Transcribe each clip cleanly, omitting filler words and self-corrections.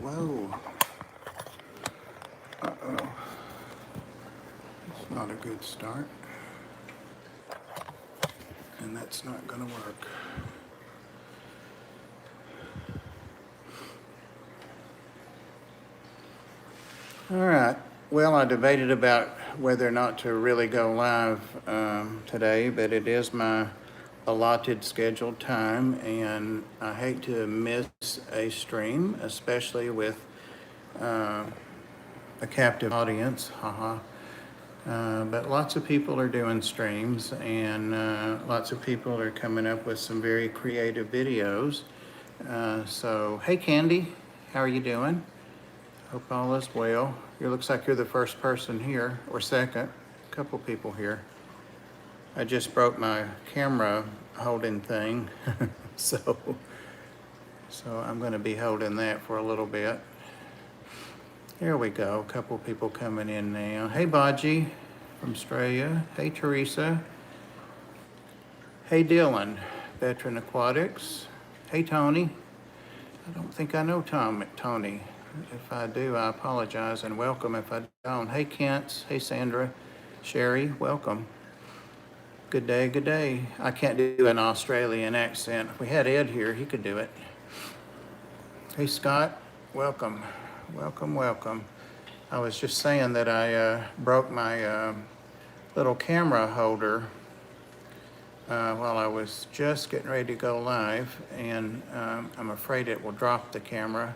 Whoa. Uh-oh. It's not a good start. And that's not gonna work. All right. Well, I debated about whether or not to really go live today, but it is my allotted scheduled time, and I hate to miss a stream, especially with a captive audience. Haha. But lots of people are doing streams, and lots of people are coming up with some very creative videos. So, hey, Candy, how are you doing? Hope all is well. It looks like you're the first person here, or second. A couple people here. I just broke my camera holding thing, so I'm going to be holding that for a little bit. There we go. A couple people coming in now. Hey, Baji from Australia. Hey, Teresa. Hey, Dylan, Veteran Aquatics. Hey, Tony. I don't think I know Tony. If I do, I apologize, and welcome if I don't. Hey, Kent. Hey, Sandra. Sherry, welcome. Good day, good day. I can't do an Australian accent. If we had Ed here, he could do it. Hey, Scott, welcome. Welcome, welcome. I was just saying that I broke my little camera holder while I was just getting ready to go live, and I'm afraid it will drop the camera.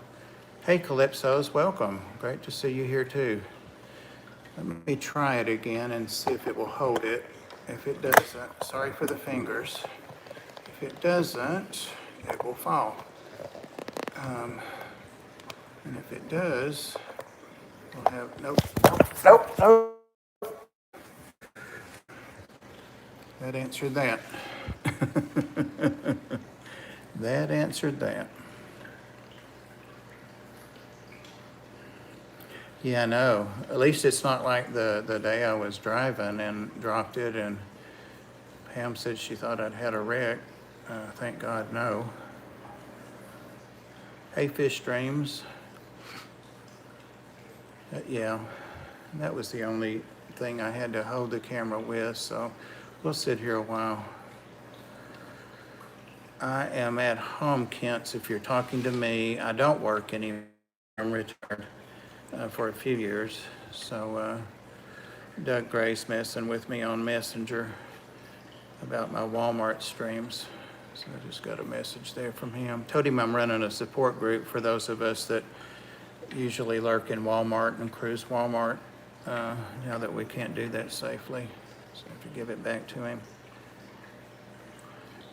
Hey, Calypsos, welcome. Great to see you here too. Let me try it again and see if it will hold it. If it doesn't, sorry for the fingers. If it doesn't, it will fall. And if it does, we'll have, nope. That answered that. That answered that. Yeah, I know. At least it's not like the day I was driving and dropped it, and Pam said she thought I'd had a wreck. Thank God, no. Hey, Fish Streams. Yeah, that was the only thing I had to hold the camera with, so we'll sit here a while. I am at home, Kent, if you're talking to me. I don't work anymore. I'm retired for a few years. So Doug Gray's messing with me on Messenger about my Walmart streams. So I just got a message there from him. Told him I'm running a support group for those of us that usually lurk in Walmart and cruise Walmart now that we can't do that safely. So I have to give it back to him.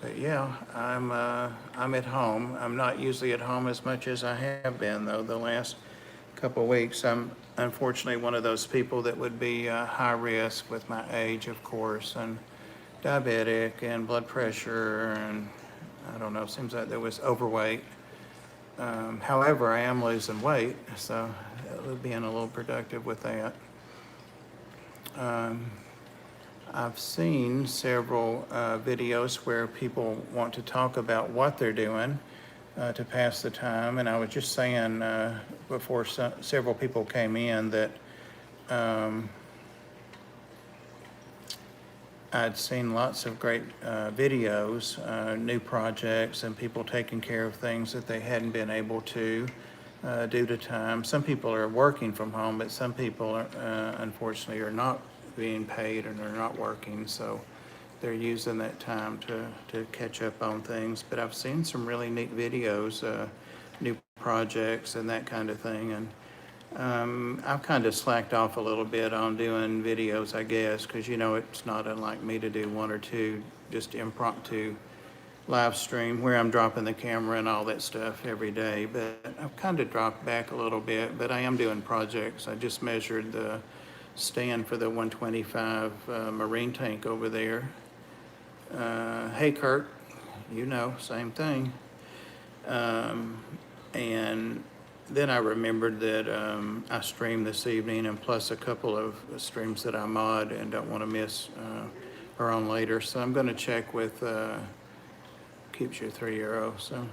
But yeah, I'm at home. I'm not usually at home as much as I have been, though, the last couple of weeks. I'm unfortunately one of those people that would be high risk with my age, of course, and diabetic and blood pressure, and I don't know, seems like there was overweight. However, I am losing weight, so being a little productive with that. I've seen several videos where people want to talk about what they're doing to pass the time, and I was just saying before several people came in that I'd seen lots of great videos, new projects, and people taking care of things that they hadn't been able to due to time. Some people are working from home, but some people unfortunately are not being paid and are not working, so they're using that time to catch up on things. But I've seen some really neat videos, new projects and that kind of thing, and I've kind of slacked off a little bit on doing videos, I guess, because you know it's not unlike me to do one or two just impromptu live stream where I'm dropping the camera and all that stuff every day. But I've kind of dropped back a little bit, but I am doing projects. I just measured the stand for the 125 marine tank over there. Hey, Kurt, you know, same thing. And then I remembered that I streamed this evening, and plus a couple of streams that I mod and don't want to miss are on later. So I'm going to check with keeps your €3. So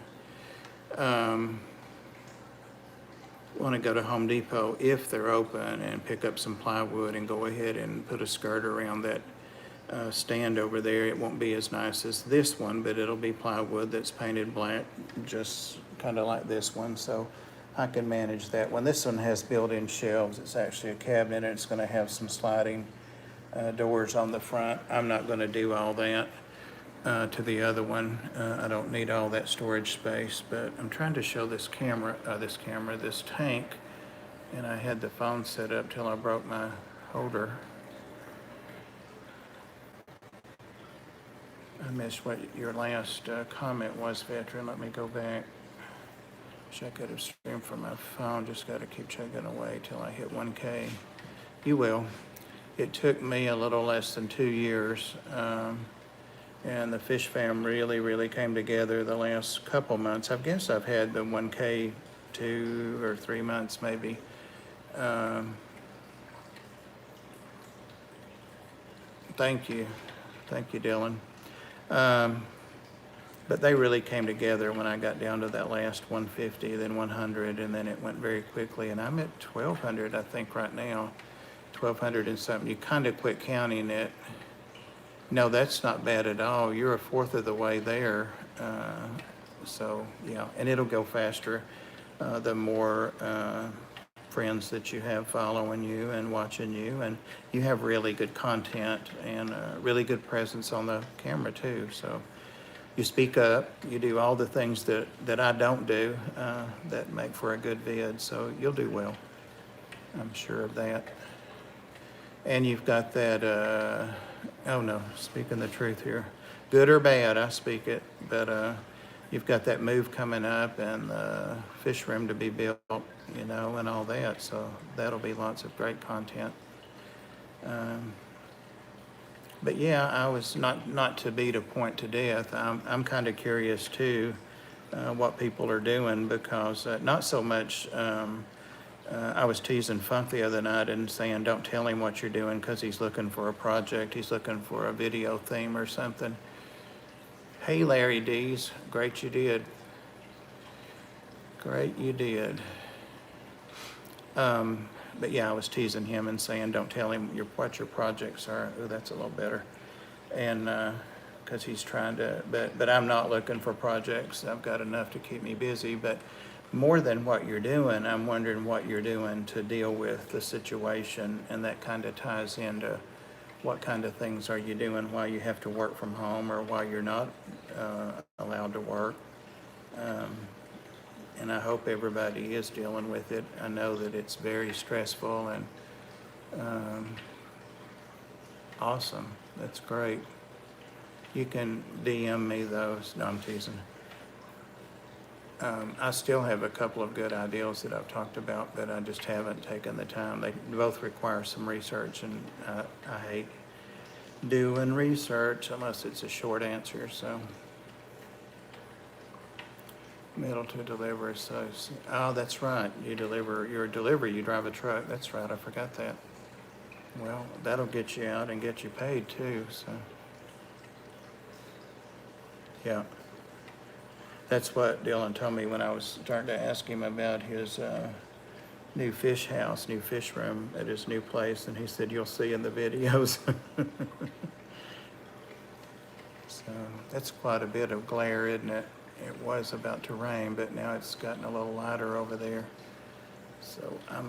want to go to Home Depot if they're open and pick up some plywood and go ahead and put a skirt around that stand over there. It won't be as nice as this one, but it'll be plywood that's painted black, just kind of like this one. So I can manage that one. This one has built-in shelves. It's actually a cabinet, and it's going to have some sliding doors on the front. I'm not going to do all that to the other one. I don't need all that storage space, but I'm trying to show this tank, and I had the phone set up till I broke my holder. I missed what your last comment was, Veteran. Let me go back. Wish I could have streamed from my phone. Just got to keep chugging away till I hit 1K. You will. It took me a little less than 2 years, and the Fish Fam really came together the last couple months. I guess I've had the 1K 2 or 3 months maybe. Thank you, Dylan. But they really came together when I got down to that last 150, then 100, and then it went very quickly. And I'm at 1,200, I think, right now. 1,200 and something. You kind of quit counting it. No, that's not bad at all. You're a fourth of the way there. So, yeah, and it'll go faster the more friends that you have following you and watching you. And you have really good content and really good presence on the camera, too. So you speak up. You do all the things that I don't do that make for a good vid. So you'll do well. I'm sure of that. And you've got that, oh no, speaking the truth here. Good or bad, I speak it. But you've got that move coming up and the fish room to be built, you know, and all that. So that'll be lots of great content. But yeah, I was not to beat a point to death. I'm kind of curious too what people are doing because not so much. I was teasing Funk the other night and saying, don't tell him what you're doing because he's looking for a project. He's looking for a video theme or something. Hey, Larry Dees, great you did. Great you did. But yeah, I was teasing him and saying, don't tell him what your projects are. Oh, that's a little better. And because he's trying to, but I'm not looking for projects. I've got enough to keep me busy. But more than what you're doing, I'm wondering what you're doing to deal with the situation, and that kind of ties into what kind of things are you doing while you have to work from home or while you're not allowed to work. And I hope everybody is dealing with it. I know that it's very stressful and awesome. That's great. You can DM me those. No, I'm teasing. I still have a couple of good ideas that I've talked about, but I just haven't taken the time. They both require some research, and I hate doing research unless it's a short answer. So, middle to deliver. So, oh, that's right. You're a delivery. You drive a truck. That's right. I forgot that. Well, that'll get you out and get you paid too. So, yeah. That's what Dylan told me when I was starting to ask him about his new fish house, new fish room at his new place, and he said, you'll see in the videos. So that's quite a bit of glare, isn't it? It was about to rain, but now it's gotten a little lighter over there. So I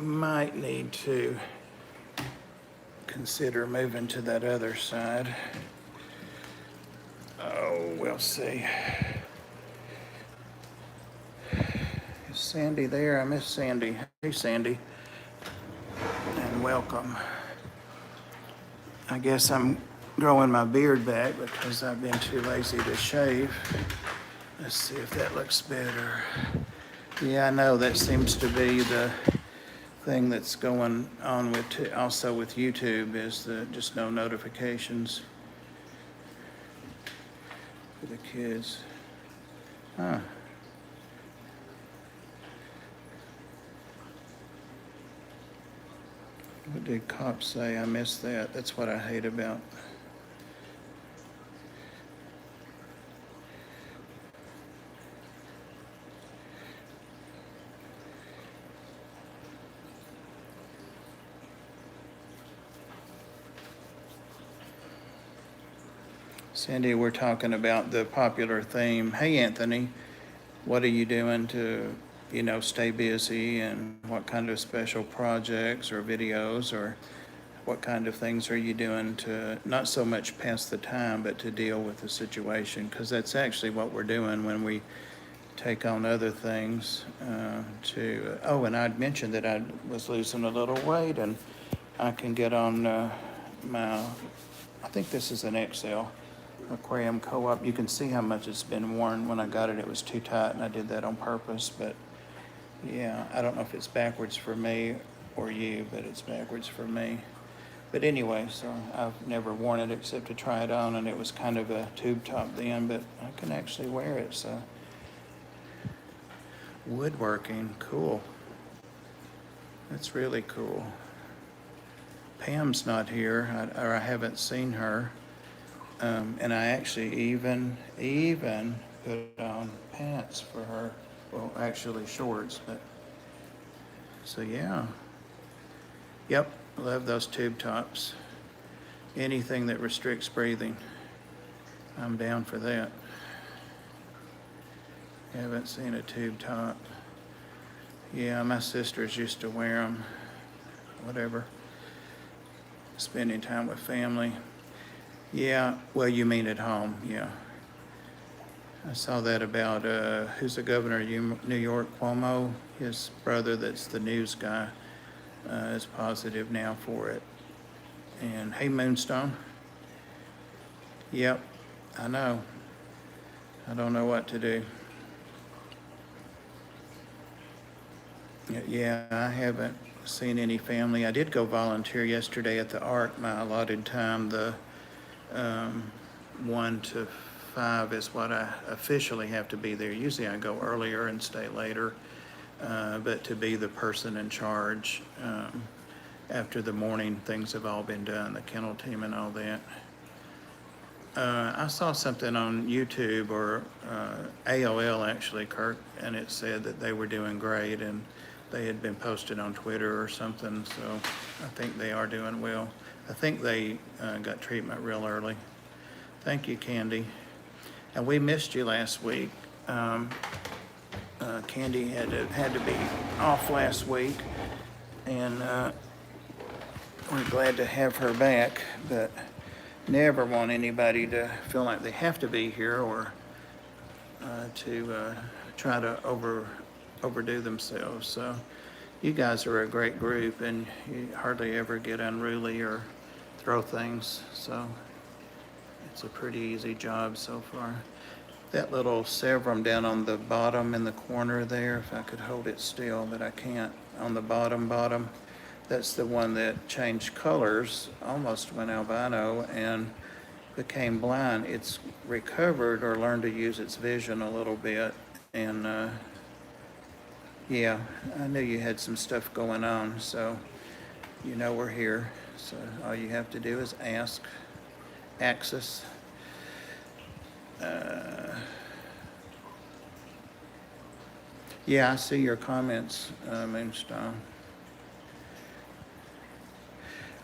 might need to consider moving to that other side. Oh, we'll see. Is Sandy there? I miss Sandy. Hey, Sandy. And welcome. I guess I'm growing my beard back because I've been too lazy to shave. Let's see if that looks better. Yeah, I know that seems to be the thing that's going on with also with YouTube is the just no notifications for the kids. Huh. What did cops say? I missed that. That's what I hate about. Cindy, we're talking about the popular theme. Hey, Anthony, what are you doing to, stay busy, and what kind of special projects or videos or what kind of things are you doing to not so much pass the time, but to deal with the situation? Because that's actually what we're doing when we take on other things. And I'd mentioned that I was losing a little weight, and I can get on I think this is an XL Aquarium Co-op. You can see how much it's been worn. When I got it, it was too tight, and I did that on purpose. But yeah, I don't know if it's backwards for me or you, but it's backwards for me. But anyway, so I've never worn it except to try it on, and it was kind of a tube top then, but I can actually wear it, so. Woodworking, cool. That's really cool. Pam's not here, or I haven't seen her. And I actually even put on pants for her. Well, actually shorts, but, so yeah. Yep, love those tube tops. Anything that restricts breathing, I'm down for that. Haven't seen a tube top. Yeah, my sisters used to wear them. Whatever. Spending time with family. Yeah, well, you mean at home, yeah. I saw that about, who's the governor of New York, Cuomo? His brother, that's the news guy, is positive now for it. And hey, Moonstone. Yep, I know. I don't know what to do. Yeah, I haven't seen any family. I did go volunteer yesterday at the Ark, my allotted time. The 1 to 5 is what I officially have to be there. Usually I go earlier and stay later, but to be the person in charge after the morning things have all been done, the kennel team and all that. I saw something on YouTube or AOL actually, Kirk, and it said that they were doing great, and they had been posted on Twitter or something, so I think they are doing well. I think they got treatment real early. Thank you, Candy. And we missed you last week. Candy had to be off last week, and we're glad to have her back, but never want anybody to feel like they have to be here or to try to overdo themselves. So you guys are a great group, and you hardly ever get unruly or throw things, so it's a pretty easy job so far. That little Severum down on the bottom in the corner there, if I could hold it still, but I can't, on the bottom, that's the one that changed colors, almost went albino and became blind. It's recovered or learned to use its vision a little bit, and yeah, I knew you had some stuff going on, so we're here. So all you have to do is ask. Axis. Yeah, I see your comments, Moonstone.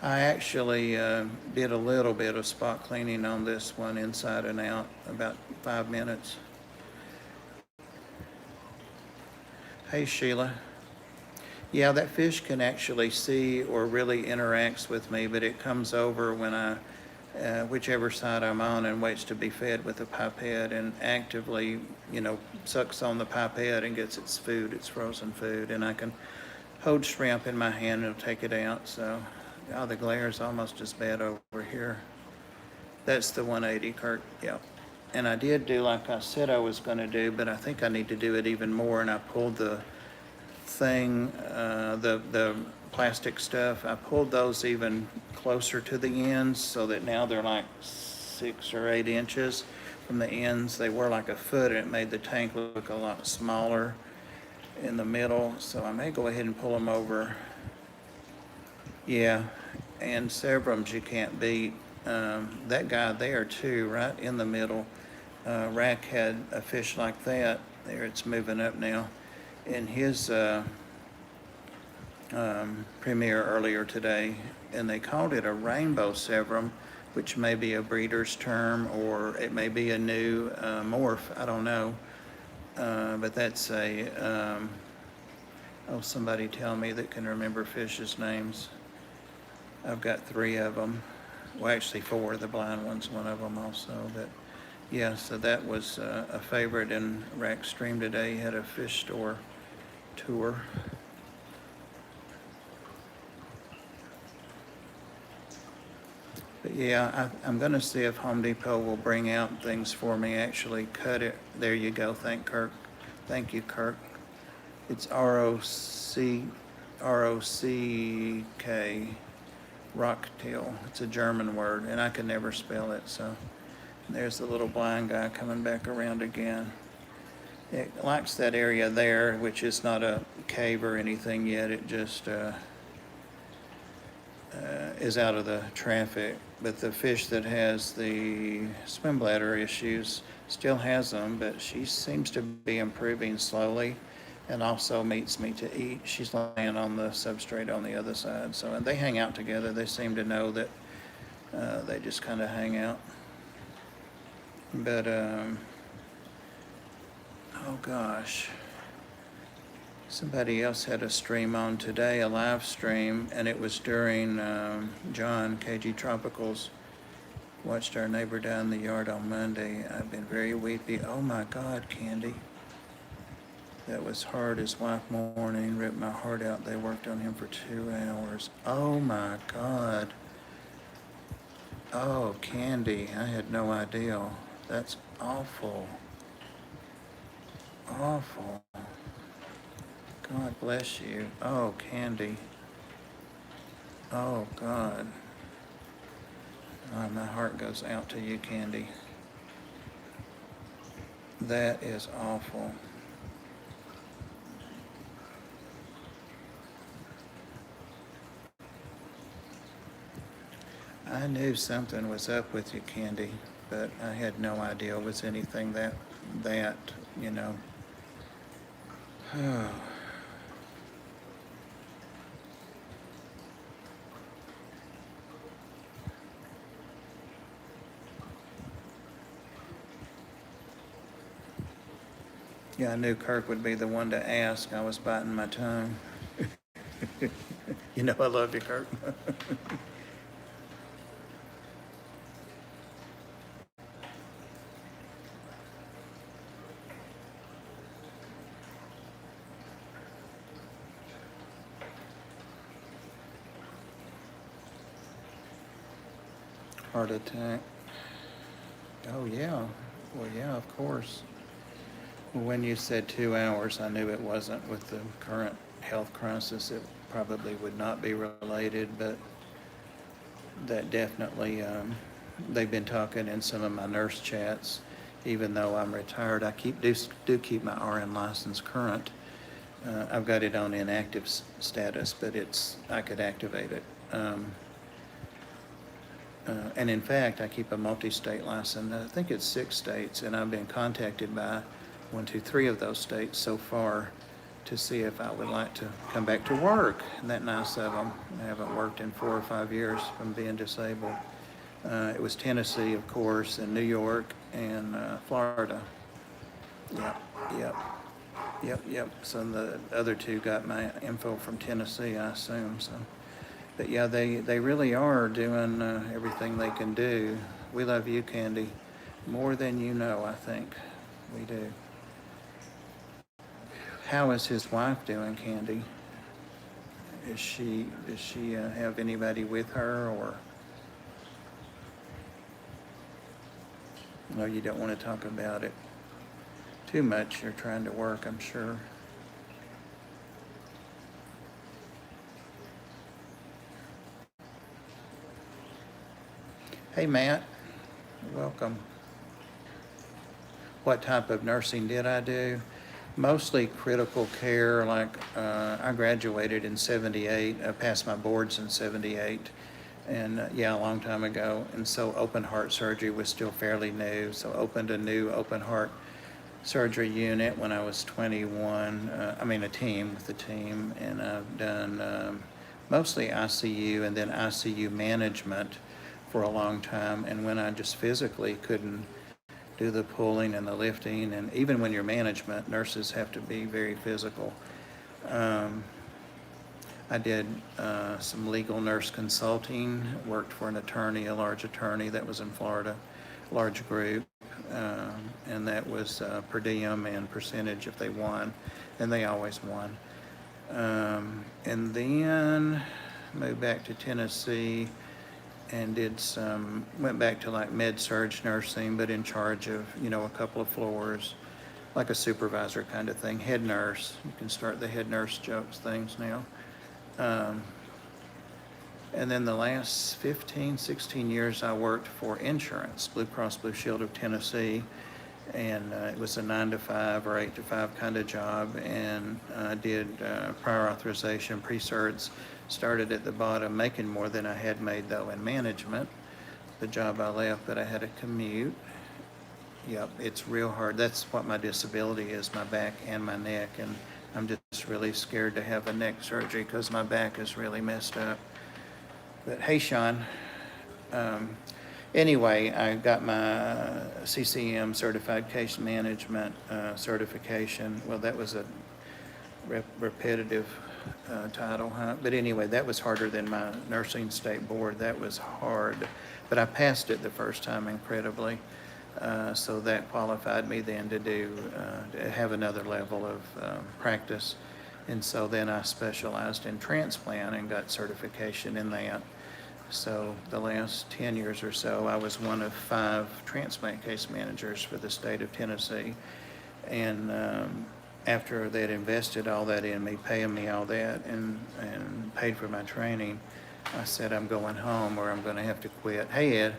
I actually did a little bit of spot cleaning on this one inside and out, about 5 minutes. Hey, Sheila. Yeah, that fish can actually see or really interacts with me, but it comes over when I, whichever side I'm on, and waits to be fed with a pipette, and actively, sucks on the pipette and gets its food, its frozen food, and I can hold shrimp in my hand and it'll take it out. So, the glare is almost as bad over here. That's the 180, Kirk. Yep. And I did do like I said I was going to do, but I think I need to do it even more. And I pulled the thing, the plastic stuff, I pulled those even closer to the ends so that now they're like 6 or 8 inches from the ends. They were like a foot, and it made the tank look a lot smaller in the middle. So I may go ahead and pull them over. Yeah, and Severums you can't beat. That guy there too, right in the middle. Rack had a fish like that. There, it's moving up now. In his premiere earlier today, and they called it a rainbow Severum, which may be a breeder's term, or it may be a new morph, I don't know. But that's somebody tell me that can remember fishes' names. I've got 3 of them. Well, actually 4, the blind one's one of them also, but yeah, so that was a favorite in Rack Stream today. Had a fish store tour. But yeah, I'm gonna see if Home Depot will bring out things for me, actually cut it. There you go, thank you, Kirk. It's R-O-C-K, rocktail. It's a German word, and I could never spell it, so. There's the little blind guy coming back around again. It likes that area there, which is not a cave or anything yet. It just is out of the traffic. But the fish that has the swim bladder issues still has them, but she seems to be improving slowly and also meets me to eat. She's laying on the substrate on the other side. So, and they hang out together. They seem to know that they just kind of hang out. But, oh gosh. Somebody else had a stream on today, a live stream, and it was during John, KG Tropicals. Watched our neighbor down the yard on Monday. I've been very weepy. Oh my God, Candy. That was hard as wife mourning, ripped my heart out. They worked on him for 2 hours. Oh my God. Oh, Candy, I had no idea. That's awful. Awful. God bless you. Oh, Candy. Oh, God. Oh, my heart goes out to you, Candy. That is awful. I knew something was up with you, Candy, but I had no idea it was anything that, you know. Oh. Yeah, I knew Kirk would be the one to ask. I was biting my tongue. You know I love you, Kirk. Heart attack. Oh, yeah. Well, yeah, of course. When you said 2 hours, I knew it wasn't with the current health crisis. It probably would not be related, but that definitely, they've been talking in some of my nurse chats. Even though I'm retired, I do keep my RN license current. I've got it on inactive status, but I could activate it. And in fact, I keep a multi-state license. I think it's 6 states, and I've been contacted by 3 of those states so far to see if I would like to come back to work. Isn't that nice of them? I haven't worked in 4 or 5 years from being disabled. It was Tennessee, of course, and New York, and Florida. Yep. So the other 2 got my info from Tennessee, I assume. So, but yeah, they really are doing everything they can do. We love you, Candy, more than you know. I think we do. How is his wife doing, Candy? Does she have anybody with her, or? No, you don't want to talk about it too much. You're trying to work, I'm sure. Hey, Matt, welcome. What type of nursing did I do? Mostly critical care. Like I graduated in 78. I passed my boards in 78. And yeah, a long time ago. And so open heart surgery was still fairly new. So opened a new open heart surgery unit when I was 21. A team with the team. And I've done mostly ICU and then ICU management for a long time, and when I just physically couldn't do the pulling and the lifting, and even when you're management, nurses have to be very physical. I did some legal nurse consulting, worked for an attorney, a large attorney that was in Florida, large group, and that was per diem and percentage if they won, and they always won. And then moved back to Tennessee and went back to like med-surg nursing, but in charge of, a couple of floors, like a supervisor kind of thing, head nurse. You can start the head nurse jokes things now. And then the last 15, 16 years I worked for insurance, Blue Cross Blue Shield of Tennessee, and it was a 9 to 5 or 8 to 5 kind of job, and I did prior authorization, pre-certs, started at the bottom, making more than I had made though in management. The job I left, but I had a commute. Yep, it's real hard. That's what my disability is, my back and my neck, and I'm just really scared to have a neck surgery because my back is really messed up. But hey, Sean, anyway, I got my CCM Certified Case Management certification. Well, that was a repetitive title, huh? But anyway, that was harder than my nursing state board. That was hard, but I passed it the first time incredibly. So that qualified me then to have another level of practice. And so then I specialized in transplant and got certification in that. So the last 10 years or so, I was one of 5 transplant case managers for the state of Tennessee. And after they'd invested all that in me, paying me all that and paid for my training, I said, I'm going home or I'm going to have to quit. Hey, Ed.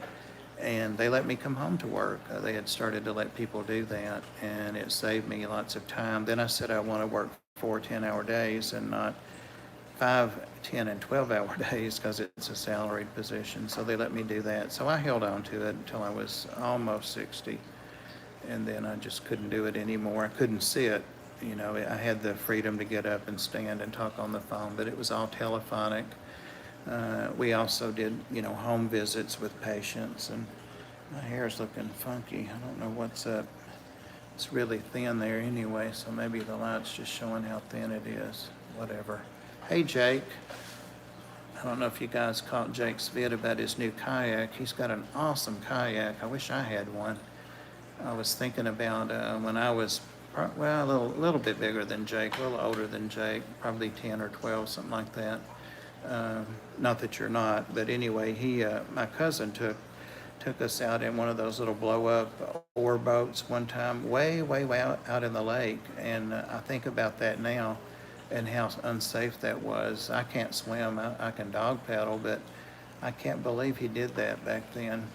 And they let me come home to work. They had started to let people do that, and it saved me lots of time. Then I said I want to work 4 10-hour days and not 5, 10, and 12-hour days because it's a salaried position. So they let me do that. So I held on to it until I was almost 60, and then I just couldn't do it anymore. I couldn't sit. I had the freedom to get up and stand and talk on the phone, but it was all telephonic. We also did, home visits with patients, and my hair's looking funky. I don't know what's up. It's really thin there anyway, so maybe the light's just showing how thin it is. Whatever. Hey, Jake. I don't know if you guys caught Jake's vid about his new kayak. He's got an awesome kayak. I wish I had one. I was thinking about when I was, a little bit bigger than Jake, a little older than Jake, probably 10 or 12, something like that. Not that you're not, but anyway, my cousin took us out in one of those little blow-up oar boats one time, way out in the lake, and I think about that now and how unsafe that was. I can't swim, I can dog paddle, but I can't believe he did that back then.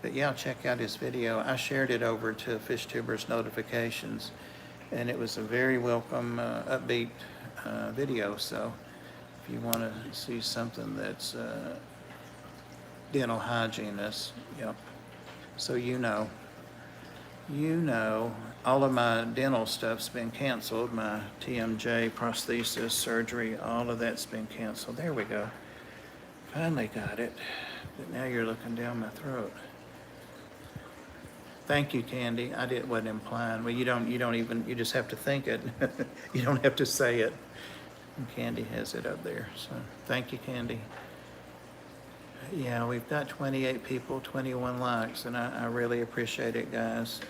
But yeah, check out his video. I shared it over to FishTubers notifications, and it was a very welcome, upbeat video, so if you want to see something that's dental hygienist, yep. So all of my dental stuff's been canceled. My TMJ, prosthesis, surgery, all of that's been canceled. There we go. Finally got it. But now you're looking down my throat. Thank you, Candy. Wasn't implying. Well, you just have to think it. You don't have to say it. And Candy has it up there. So thank you, Candy. Yeah, we've got 28 people, 21 likes, and I really appreciate it, guys.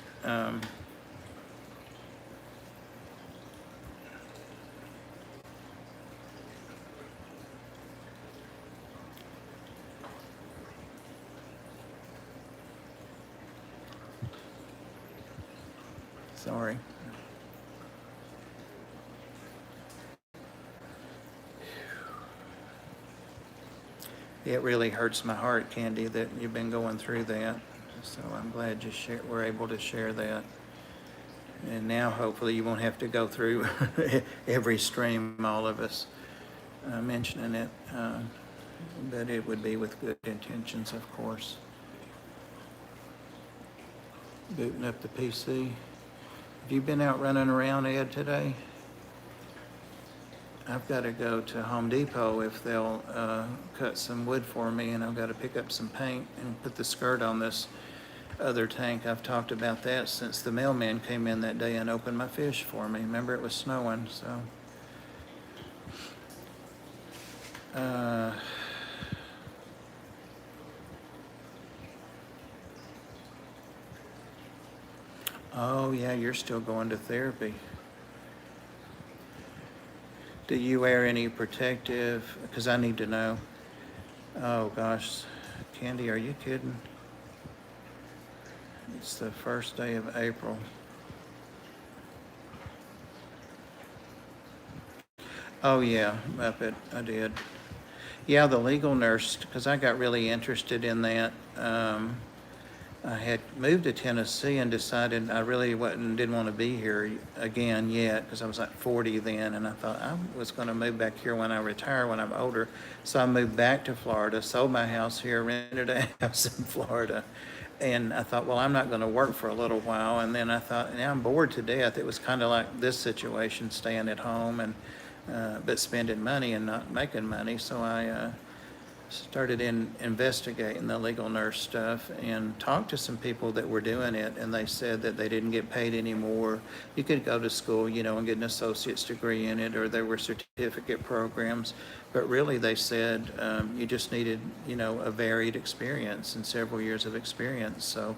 Sorry. It really hurts my heart, Candy, that you've been going through that. So I'm glad we're able to share that. And now hopefully you won't have to go through every stream, all of us mentioning it. But it would be with good intentions, of course. Booting up the PC. Have you been out running around, Ed, today? I've got to go to Home Depot if they'll cut some wood for me, and I've got to pick up some paint and put the skirt on this other tank. I've talked about that since the mailman came in that day and opened my fish for me. Remember, it was snowing, so. Uh, oh, yeah, you're still going to therapy. Do you wear any protective? Because I need to know. Oh, gosh. Candy, are you kidding? It's the first day of April. Oh, yeah, Muppet, I did. Yeah, the legal nurse, because I got really interested in that. I had moved to Tennessee and decided I really didn't want to be here again yet, because I was like 40 then, and I thought I was going to move back here when I retire, when I'm older. So I moved back to Florida, sold my house here, rented a house in Florida. And I thought, well, I'm not going to work for a little while. And then I thought, now I'm bored to death. It was kind of like this situation, staying at home and but spending money and not making money. So I started investigating the legal nurse stuff and talked to some people that were doing it, and they said that they didn't get paid anymore. You could go to school, and get an associate's degree in it, or there were certificate programs, but really they said you just needed, a varied experience and several years of experience. So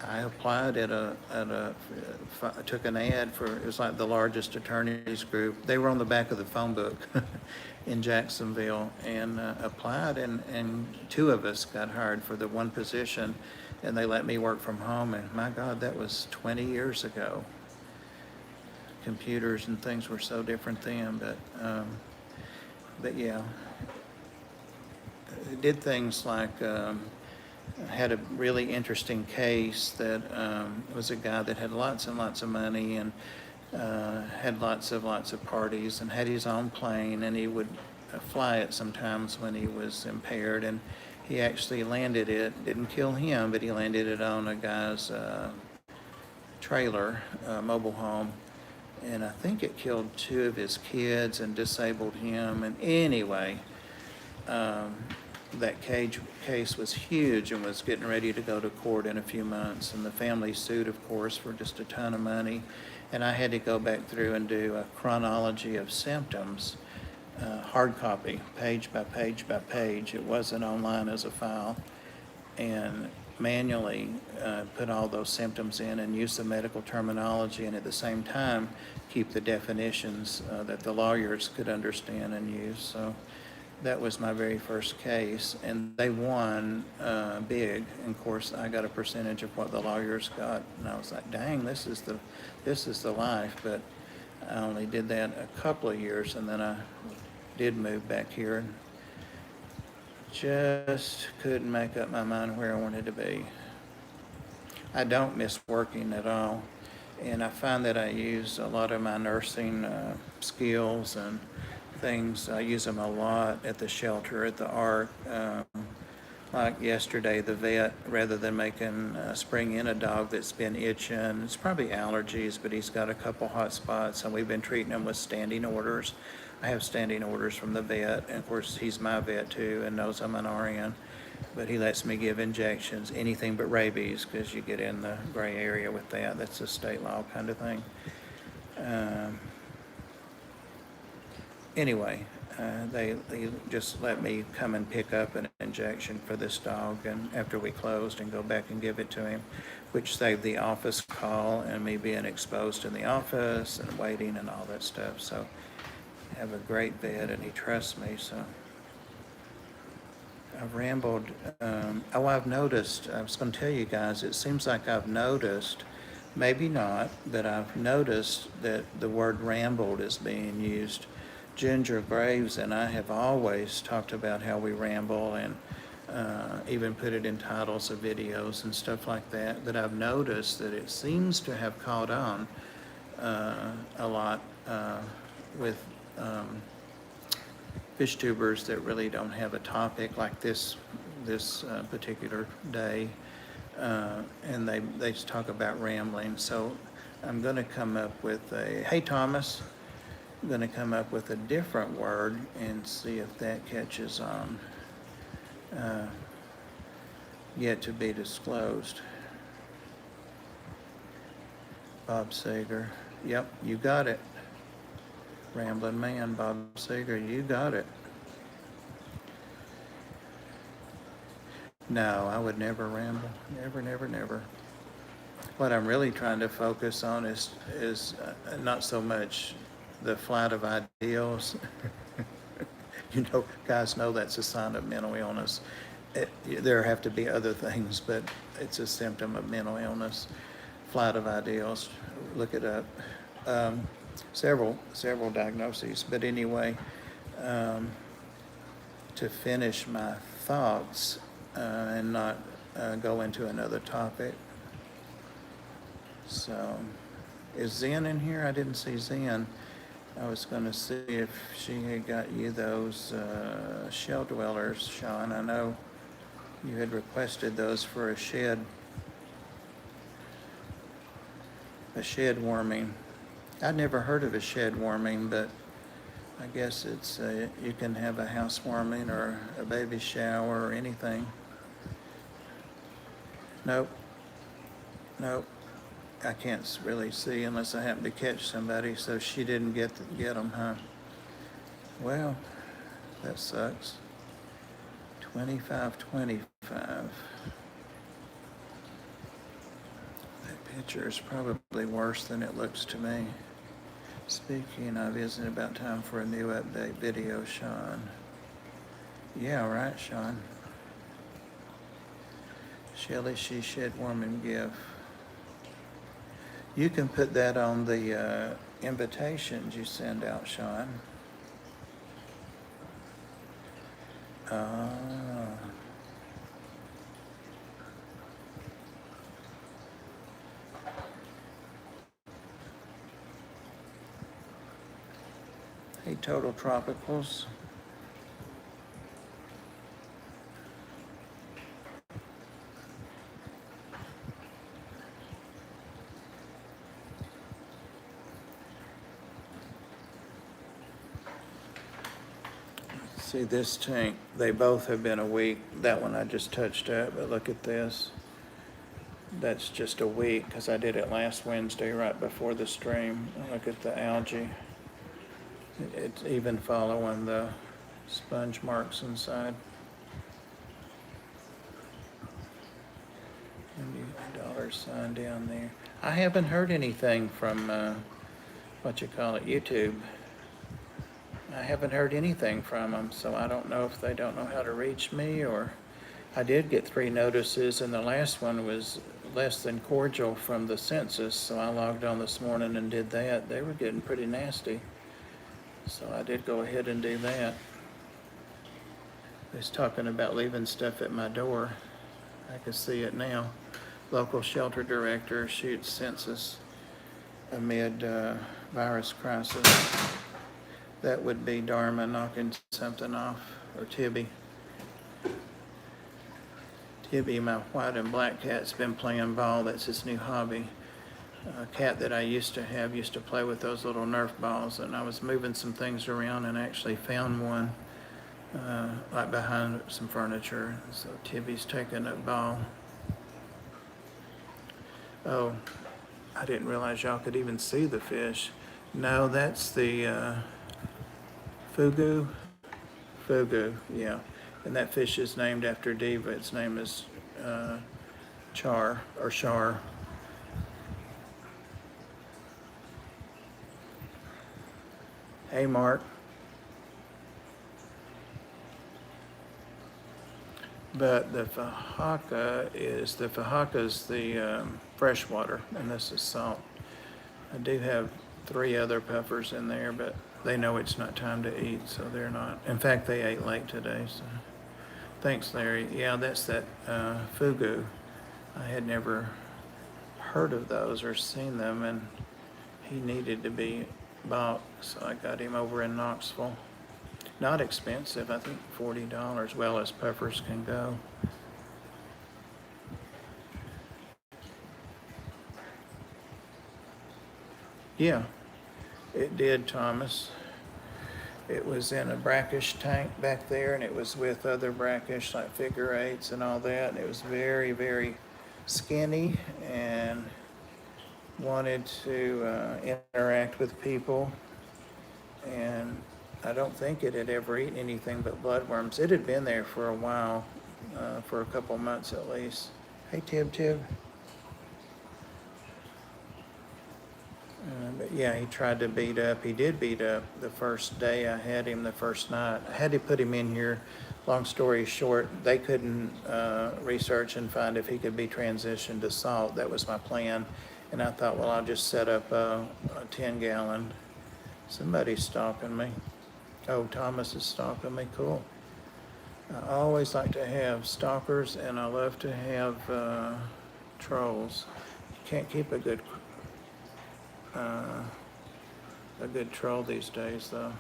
I applied I took an ad for, it was like the largest attorneys group. They were on the back of the phone book in Jacksonville, and applied, and two of us got hired for the one position, and they let me work from home. And my God, that was 20 years ago. Computers and things were so different then, but yeah, I did things like, had a really interesting case that was a guy that had lots and lots of money, and had lots of parties, and had his own plane, and he would fly it sometimes when he was impaired. And he actually landed it, didn't kill him, but he landed it on a guy's trailer, mobile home. And I think it killed two of his kids and disabled him. And anyway, that case was huge and was getting ready to go to court in a few months. And the family sued, of course, for just a ton of money. And I had to go back through and do a chronology of symptoms, hard copy, page by page by page. It wasn't online as a file. And manually put all those symptoms in and use the medical terminology, and at the same time keep the definitions that the lawyers could understand and use. So that was my very first case, and they won big. And of course, I got a percentage of what the lawyers got, and I was like, "Dang, this is the life." But I only did that a couple of years, and then I did move back here, and just couldn't make up my mind where I wanted to be. I don't miss working at all, and I find that I use a lot of my nursing skills and things. I use them a lot at the shelter, at the ARC. Like yesterday, the vet, rather than spring in a dog that's been itching, it's probably allergies, but he's got a couple hot spots, and we've been treating him with standing orders. I have standing orders from the vet, and of course, he's my vet too and knows I'm an RN, but he lets me give injections, anything but rabies, because you get in the gray area with that. That's a state law kind of thing. Anyway, they just let me come and pick up an injection for this dog, and after we closed, and go back and give it to him, which saved the office call and me being exposed in the office and waiting and all that stuff. So I have a great vet, and he trusts me. So I've rambled. I've noticed, I was going to tell you guys, it seems like I've noticed, maybe not, but I've noticed that the word rambled is being used. Ginger Graves and I have always talked about how we ramble, and even put it in titles of videos and stuff like that. But I've noticed that it seems to have caught on a lot with fish tubers that really don't have a topic like this particular day, and they just talk about rambling. So I'm going to come up with hey Thomas. I'm gonna come up with a different word and see if that catches on. Uh, Yet to be disclosed. Bob Seger. Yep, you got it. Rambling Man, Bob Seger, you got it. No, I would never ramble. Never, never, never. What I'm really trying to focus on is not so much the flight of ideals. You know, guys know that's a sign of mental illness. There have to be other things, but it's a symptom of mental illness. Flight of ideals, look it up. Several diagnoses, but anyway, to finish my thoughts and not go into another topic. So, is Zen in here? I didn't see Zen. I was going to see if she had got you those shell dwellers, Sean. I know you had requested those for a shed warming. I'd never heard of a shed warming, but I guess it's you can have a housewarming or a baby shower or anything. Nope. I can't really see unless I happen to catch somebody, so she didn't get them, huh? Well, that sucks. 25-25. That picture is probably worse than it looks to me. Speaking of, isn't it about time for a new update video, Sean? Yeah, right, Sean. Shelly, she shed warming gift. You can put that on the invitations you send out, Sean. Hey, Total Tropicals. See this tank, they both have been a week. That one I just touched up, but look at this. That's just a week because I did it last Wednesday right before the stream. Look at the algae. It's even following the sponge marks inside. And the $sign down there. I haven't heard anything from, YouTube. I haven't heard anything from them, so I don't know if they don't know how to reach me, or I did get 3 notices, and the last one was less than cordial from the census, so I logged on this morning and did that. They were getting pretty nasty, so I did go ahead and do that. They was talking about leaving stuff at my door. I can see it now. Local shelter director shoots census amid virus crisis. That would be Dharma knocking something off, or Tibby. Tibby, my white and black cat's been playing ball. That's his new hobby. A cat that I used to have used to play with those little Nerf balls, and I was moving some things around and actually found one right behind some furniture. So Tibby's taking a ball. Oh, I didn't realize y'all could even see the fish. No, that's the Fugu, yeah. And that fish is named after Diva. Its name is Char, or Shar. Hey, Mark. But the Fahaka is the freshwater, and this is salt. I do have 3 other puffers in there, but they know it's not time to eat, so they're not. In fact, they ate late today, so. Thanks, Larry. Yeah, that's that Fugu. I had never heard of those or seen them, and he needed to be bought, so I got him over in Knoxville. Not expensive, I think $40, well as puffers can go. Yeah, It did, Thomas. It was in a brackish tank back there, and it was with other brackish, like figure eights and all that. And it was very, very skinny and wanted to interact with people. And I don't think it had ever eaten anything but bloodworms. It had been there for a while, for a couple months at least. Hey, Tib Tib. But yeah, he tried to beat up. He did beat up the first day I had him, the first night. I had to put him in here. Long story short, they couldn't research and find if he could be transitioned to salt. That was my plan. And I thought, well, I'll just set up a 10-gallon. Somebody's stalking me. Oh, Thomas is stalking me. Cool. I always like to have stalkers, and I love to have trolls. You can't keep a good troll these days, though.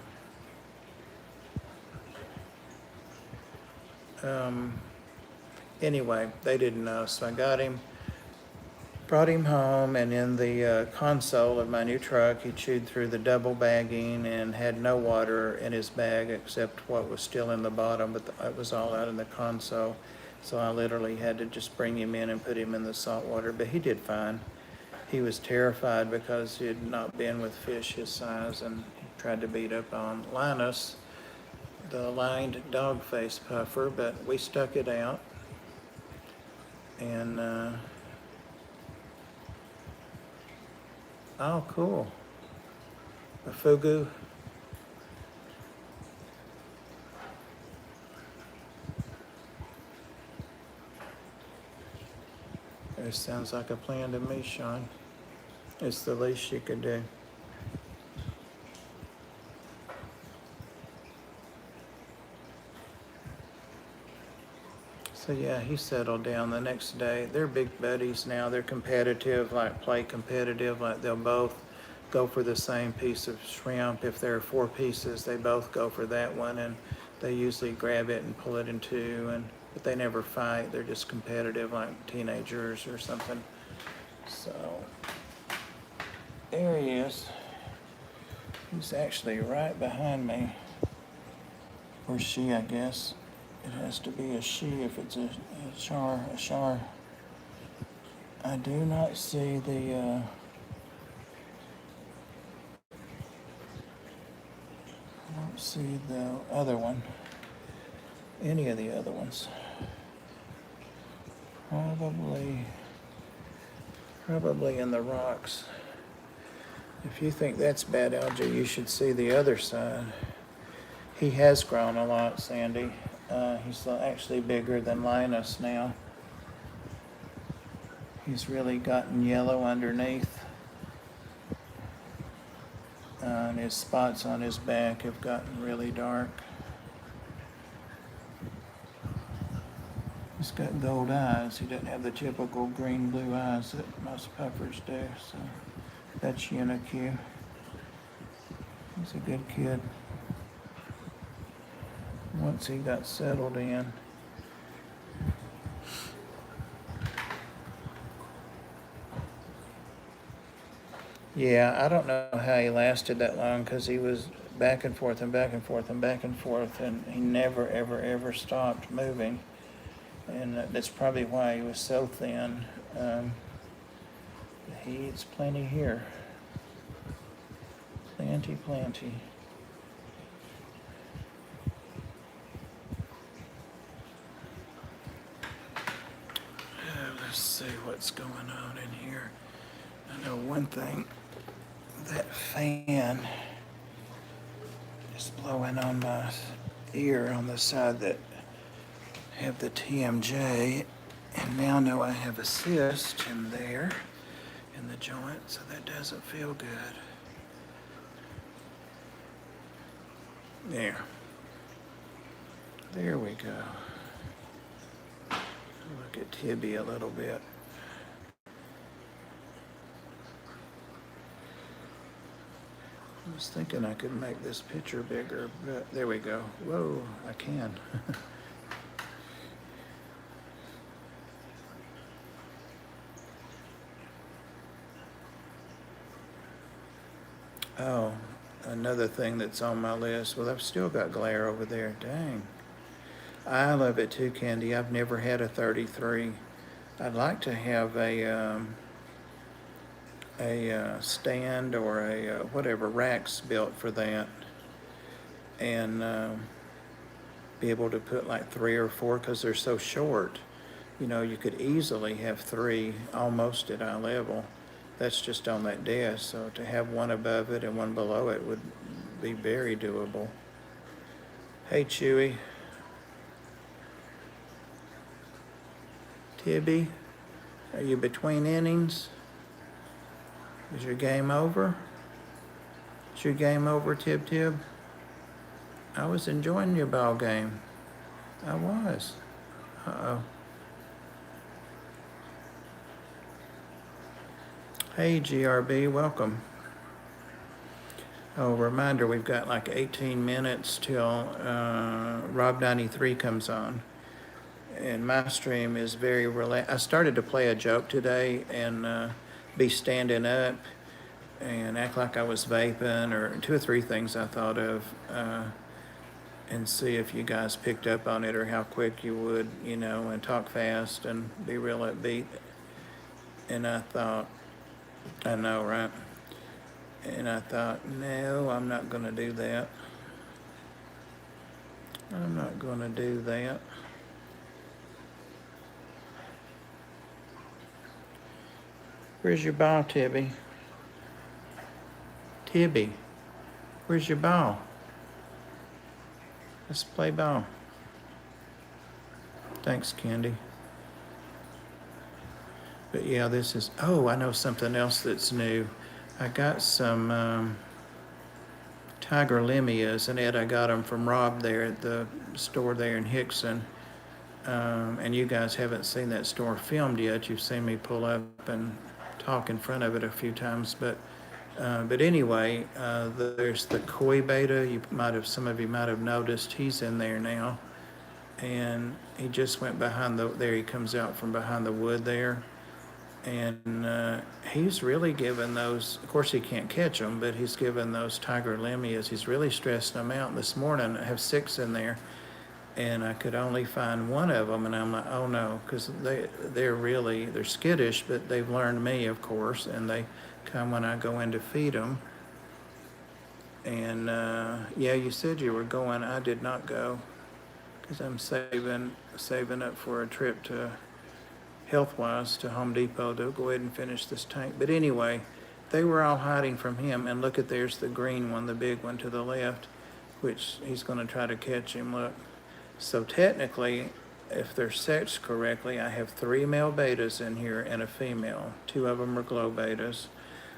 Anyway, they didn't know, so I got him, brought him home, and in the console of my new truck, he chewed through the double bagging and had no water in his bag except what was still in the bottom, but it was all out in the console. So I literally had to just bring him in and put him in the salt water, but he did fine. He was terrified because he had not been with fish his size, and he tried to beat up on Linus, the lined dog face puffer, but we stuck it out. And, oh, cool. A fugu. It sounds like a plan to me, Sean. It's the least you could do. So yeah, he settled down the next day. They're big buddies now. They're competitive, like play competitive, like they'll both go for the same piece of shrimp. If there are 4 pieces, they both go for that one, and they usually grab it and pull it in 2, but they never fight. They're just competitive, like teenagers or something. So there he is. He's actually right behind me. Or she, I guess. It has to be a she if it's a char. I do not see the, I don't see the other one. Any of the other ones. Probably in the rocks. If you think that's bad algae, you should see the other side. He has grown a lot, Sandy. He's actually bigger than Linus now. He's really gotten yellow underneath. And his spots on his back have gotten really dark. He's got gold eyes. He doesn't have the typical green-blue eyes that most puffers do, so that's Unique. He's a good kid. Once he got settled in. Yeah, I don't know how he lasted that long, because he was back and forth and back and forth and back and forth, and he never, ever, ever stopped moving. And that's probably why he was so thin. He eats plenty here. Plenty. Let's see what's going on in here. I know one thing. That fan is blowing on my ear on the side that have the TMJ, and now know I have a cyst in there in the joint, so that doesn't feel good. There we go. Look at Tibby a little bit. I was thinking I could make this picture bigger, but there we go. Whoa, I can. Oh, another thing that's on my list. Well, I've still got glare over there. Dang. I love it too, Candy. I've never had a 33. I'd like to have a stand or a whatever racks built for that, and be able to put like 3 or 4 because they're so short. You know, you could easily have 3 almost at eye level. That's just on that desk. So to have one above it and one below it would be very doable. Hey, Chewy. Tibby, are you between innings? Is your game over? Is your game over, Tib Tib? I was enjoying your ball game. I was. Uh-oh. Hey, GRB, welcome. Oh, reminder, we've got like 18 minutes till Rob 93 comes on. And my stream is very relaxed. I started to play a joke today and be standing up and act like I was vaping, or 2 or 3 things I thought of, and see if you guys picked up on it or how quick you would, you know, and talk fast and be real upbeat. And I thought, I know, right? And I thought, no, I'm not going to do that. I'm not going to do that. Where's your ball, Tibby? Tibby, where's your ball? Let's play ball. Thanks, Candy. But yeah, this is, oh, I know something else that's new. I got some tiger limias, and Ed, I got them from Rob there at the store there in Hickson. And you guys haven't seen that store filmed yet. You've seen me pull up and talk in front of it a few times, but anyway, there's the koi beta. Some of you might have noticed he's in there now, and he just went behind there he comes out from behind the wood there, and he's really given those, of course he can't catch them, but he's given those tiger limias, he's really stressing them out. This morning I have 6 in there, and I could only find 1 of them, and I'm like, oh no, because they're skittish, but they've learned me, of course, and they come when I go in to feed them. And yeah, you said you were going. I did not go because I'm saving up for a trip to Healthwise to Home Depot to go ahead and finish this tank. But anyway, they were all hiding from him, and look, there's the green one, the big one to the left, which he's going to try to catch him. Look. So technically, if they're sexed correctly, I have 3 male betas in here and a female. 2 of them are glow betas.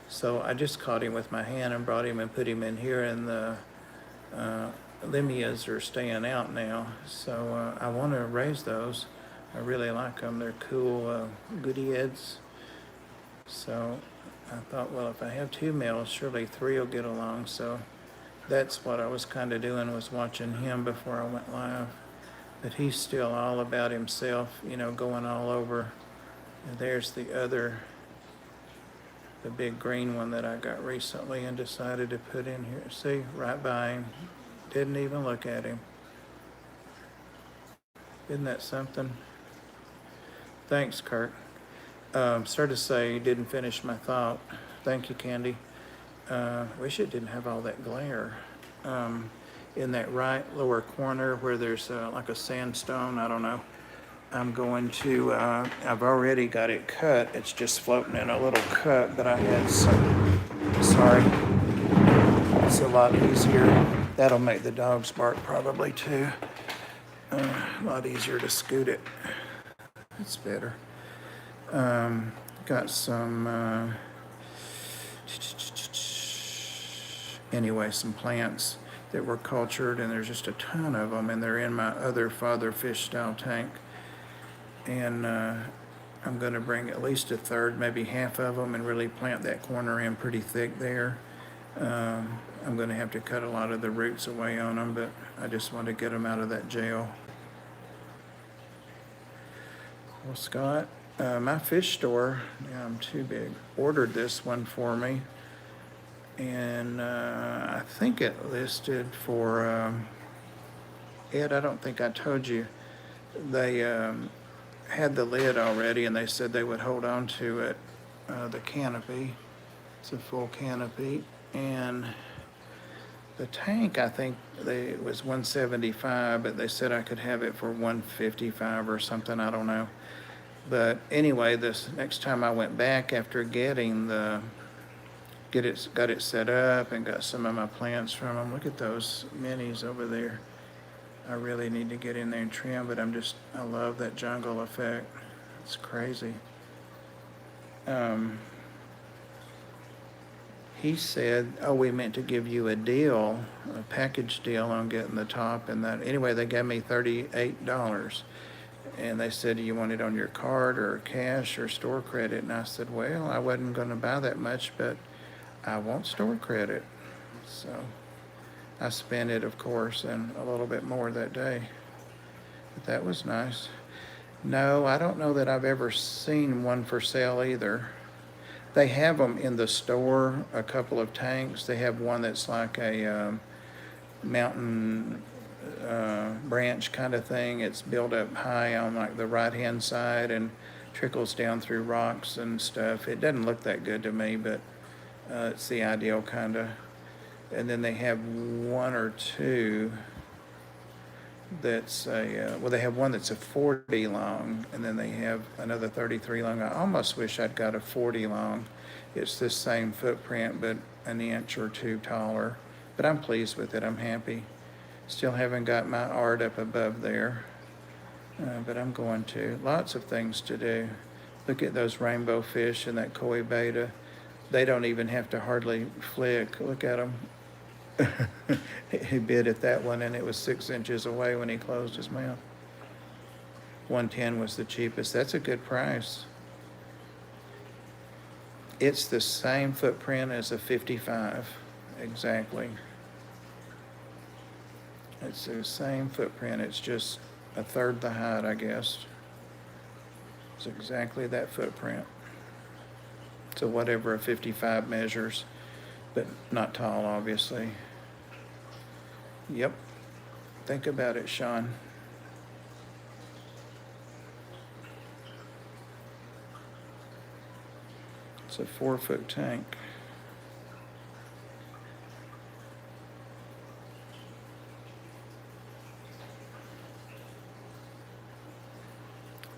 So I just caught him with my hand and brought him and put him in here, and the limias are staying out now. So I want to raise those. I really like them. They're cool goodie heads. So I thought, well, if I have 2 males, surely 3 will get along. So that's what I was kind of doing, was watching him before I went live. But he's still all about himself, you know, going all over. And there's the big green one that I got recently and decided to put in here. See, right by him. Didn't even look at him. Isn't that something? Thanks, Kurt. Sorry to say, you didn't finish my thought. Thank you, Candy. Wish it didn't have all that glare. In that right lower corner where there's like a sandstone, I don't know. I'm going to, I've already got it cut. It's just floating in a little cut, but I had some, sorry. It's a lot easier. That'll make the dogs bark probably too. A lot easier to scoot it. It's better. Got some, anyway, some plants that were cultured, and there's just a ton of them, and they're in my other father fish style tank. And I'm going to bring at least a third, maybe half of them, and really plant that corner in pretty thick there. I'm going to have to cut a lot of the roots away on them, but I just want to get them out of that gel. Well, Scott, my fish store, yeah, I'm too big, ordered this one for me. And I think it listed for, Ed, I don't think I told you, they had the lid already and they said they would hold on to it, the canopy. It's a full canopy. And the tank, I think it was 175, but they said I could have it for 155 or something, I don't know. But anyway, this next time I went back after getting got it set up and got some of my plants from them. Look at those minis over there. I really need to get in there and trim, but I love that jungle effect. It's crazy. He said, oh, we meant to give you a deal, a package deal on getting the top and that. Anyway, they gave me $38. And they said, do you want it on your card or cash or store credit? And I said, well, I wasn't going to buy that much, but I want store credit. So I spent it, of course, and a little bit more that day. But that was nice. No, I don't know that I've ever seen one for sale either. They have them in the store, a couple of tanks. They have one that's like a mountain branch kind of thing. It's built up high on like the right-hand side and trickles down through rocks and stuff. It doesn't look that good to me, but it's the ideal kind of. And then they have one or two that's they have one that's a 40 long, and then they have another 33 long. I almost wish I'd got a 40 long. It's the same footprint, but an inch or two taller. But I'm pleased with it. I'm happy. Still haven't got my art up above there, but I'm going to. Lots of things to do. Look at those rainbow fish and that koi betta. They don't even have to hardly flick. Look at them. He bit at that one and it was 6 inches away when he closed his mouth. 110 was the cheapest. That's a good price. It's the same footprint as a 55, exactly. It's the same footprint. It's just a third the height, I guess. It's exactly that footprint. So whatever a 55 measures, but not tall, obviously. Yep. Think about it, Sean. It's a 4-foot tank.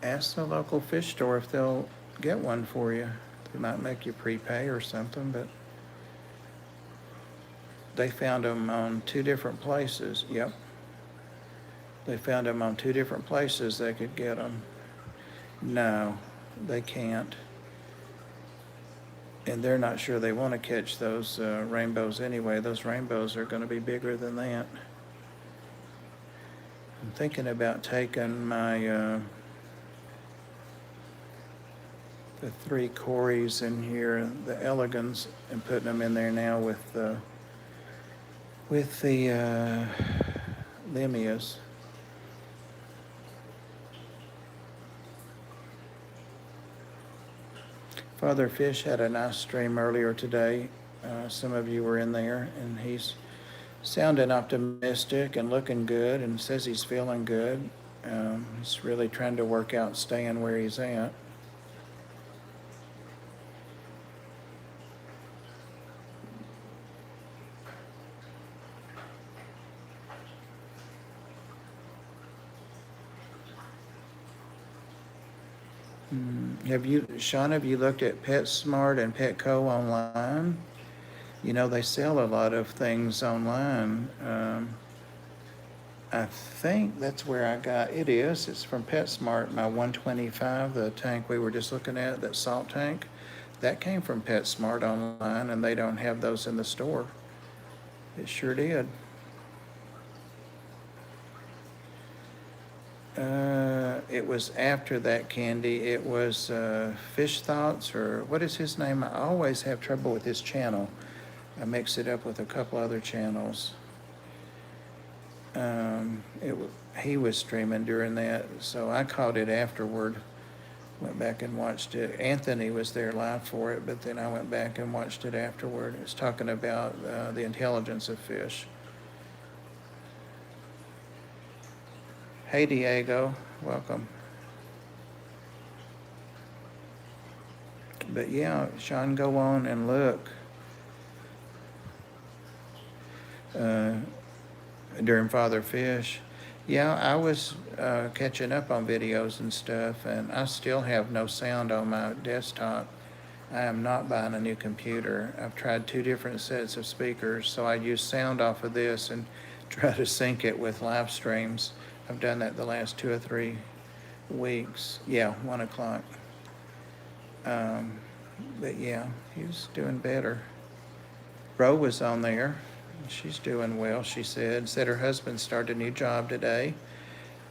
Ask the local fish store if they'll get one for you. They might make you prepay or something, but they found them on 2 different places. Yep. They found them on 2 different places they could get them. No, they can't. And they're not sure they want to catch those rainbows anyway. Those rainbows are going to be bigger than that. I'm thinking about taking my the 3 Corys in here, the elegans, and putting them in there now with the Limias. Father Fish had a nice stream earlier today. Some of you were in there, and he's sounding optimistic and looking good and says he's feeling good. He's really trying to work out staying where he's at. Sean, have you looked at PetSmart and Petco online? You know, they sell a lot of things online. I think that's where I got, it is, it's from PetSmart, my 125, the tank we were just looking at, that salt tank. That came from PetSmart online, and they don't have those in the store. It sure did. It was after that, Candy. It was Fish Thoughts, or what is his name? I always have trouble with his channel. I mix it up with a couple other channels. He was streaming during that, so I caught it afterward. Went back and watched it. Anthony was there live for it, but then I went back and watched it afterward. It was talking about the intelligence of fish. Hey, Diego, welcome. But yeah, Sean, go on and look. During Father Fish. Yeah, I was catching up on videos and stuff, and I still have no sound on my desktop. I am not buying a new computer. I've tried 2 different sets of speakers, so I use sound off of this and try to sync it with live streams. I've done that the last 2 or 3 weeks. Yeah, 1 o'clock. But yeah, he's doing better. Ro was on there. She's doing well, she said. Said her husband started a new job today.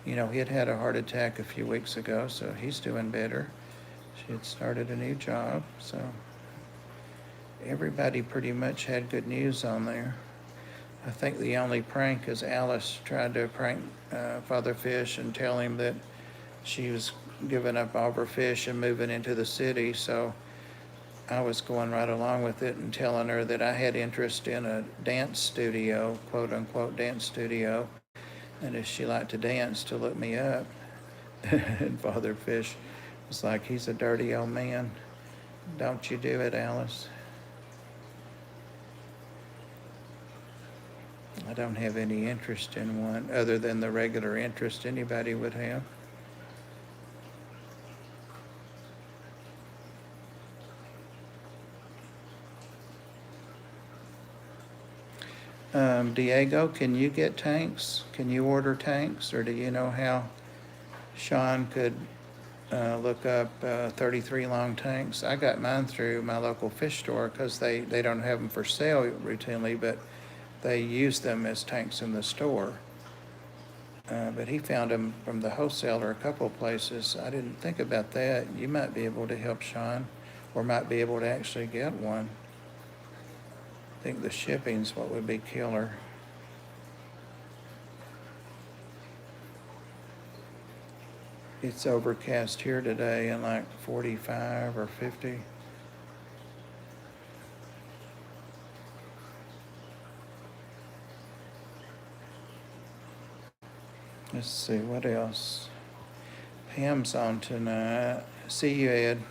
You know, he had had a heart attack a few weeks ago, so he's doing better. She had started a new job, so everybody pretty much had good news on there. I think the only prank is Alice tried to prank Father Fish and tell him that she was giving up all of her fish and moving into the city, so I was going right along with it and telling her that I had interest in a dance studio, quote unquote dance studio, and if she liked to dance, to look me up. And Father Fish was like, he's a dirty old man. Don't you do it, Alice. I don't have any interest in one other than the regular interest anybody would have. Diego, can you get tanks? Can you order tanks? Or do you know how Sean could look up 33 long tanks? I got mine through my local fish store because they don't have them for sale routinely, but they use them as tanks in the store. But he found them from the wholesaler a couple of places. I didn't think about that. You might be able to help Sean, or might be able to actually get one. I think the shipping's what would be killer. It's overcast here today and like 45 or 50. Let's see, what else? Pam's on tonight. See you, Ed.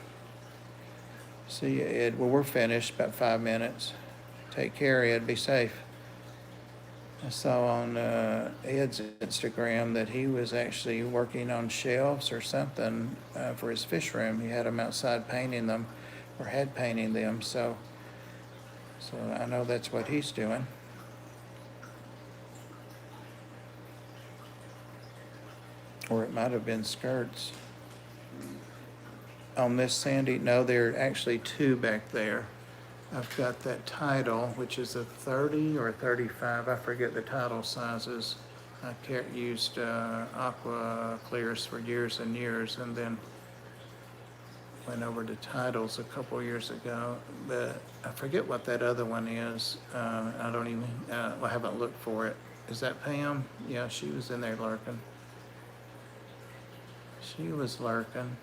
See you, Ed. Well, we're finished, about 5 minutes. Take care, Ed. Be safe. I saw on Ed's Instagram that he was actually working on shelves or something for his fish room. He had them outside painting them, or had painting them, so I know that's what he's doing. Or it might have been skirts. On this, Sandy, no, there are actually 2 back there. I've got that title, which is a 30 or a 35. I forget the title sizes. I used Aqua Clears for years and years, and then went over to titles a couple years ago. But I forget what that other one is. I don't even, I haven't looked for it. Is that Pam? Yeah, she was in there lurking. She was lurking.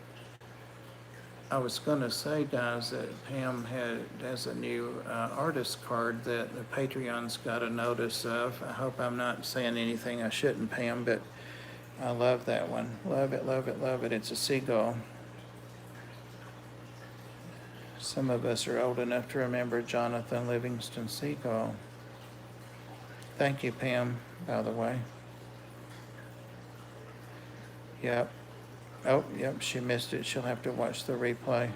I was going to say, guys, that Pam has a new artist card that the Patreon's got a notice of. I hope I'm not saying anything I shouldn't, Pam, but I love that one. Love it, love it, love it. It's a seagull. Some of us are old enough to remember Jonathan Livingston Seagull. Thank you, Pam, by the way. Yep. Oh, yep, she missed it. She'll have to watch the replay.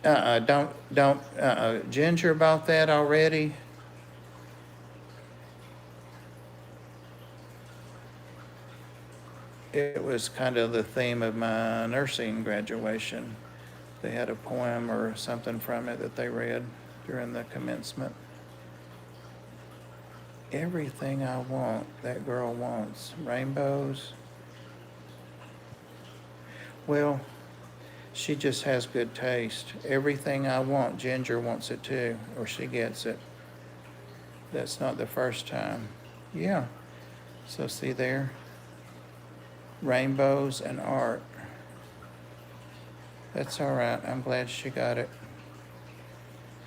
Don't, Ginger bought that already? It was kind of the theme of my nursing graduation. They had a poem or something from it that they read during the commencement. Everything I want, that girl wants. Rainbows. Well, she just has good taste. Everything I want, Ginger wants it too, or she gets it. That's not the first time. Yeah. So see there? rainbows and art. That's all right. I'm glad she got it.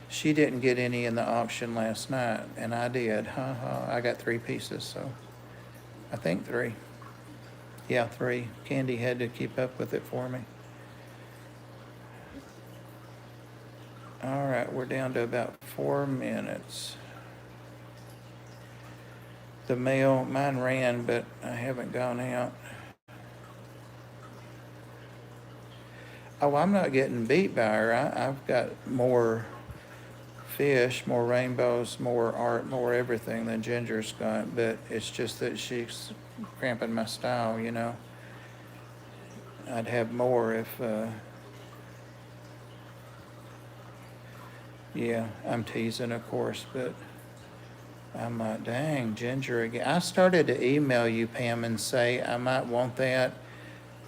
She didn't get any in the auction last night, and I did. I got 3 pieces, so I think 3. Yeah, 3. Candy had to keep up with it for me. All right, we're down to about 4 minutes. The mail, mine ran, but I haven't gone out. Oh, I'm not getting beat by her. I've got more fish, more rainbows, more art, more everything than Ginger's got, but it's just that she's cramping my style, you know. I'd have more if, yeah, I'm teasing, of course, but I'm like, dang, Ginger again. I started to email you, Pam, and say, I might want that.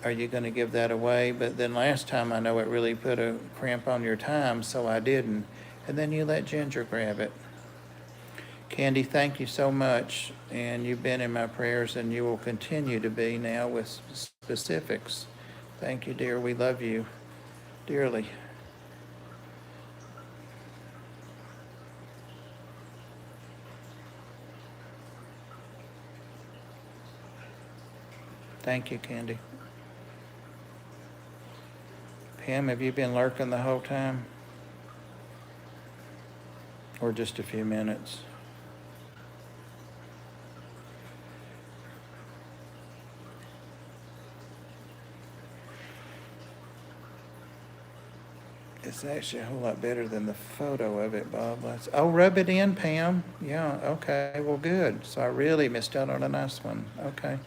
Are you going to give that away? But then last time, I know it really put a cramp on your time, so I didn't. And then you let Ginger grab it. Candy, thank you so much. And you've been in my prayers, and you will continue to be now with specifics. Thank you, dear. We love you dearly. Thank you, Candy. Pam, have you been lurking the whole time? Or just a few minutes? It's actually a whole lot better than the photo of it, Bob. Oh, rub it in, Pam. Yeah, okay, well, good. So I really missed out on a nice one. Okay.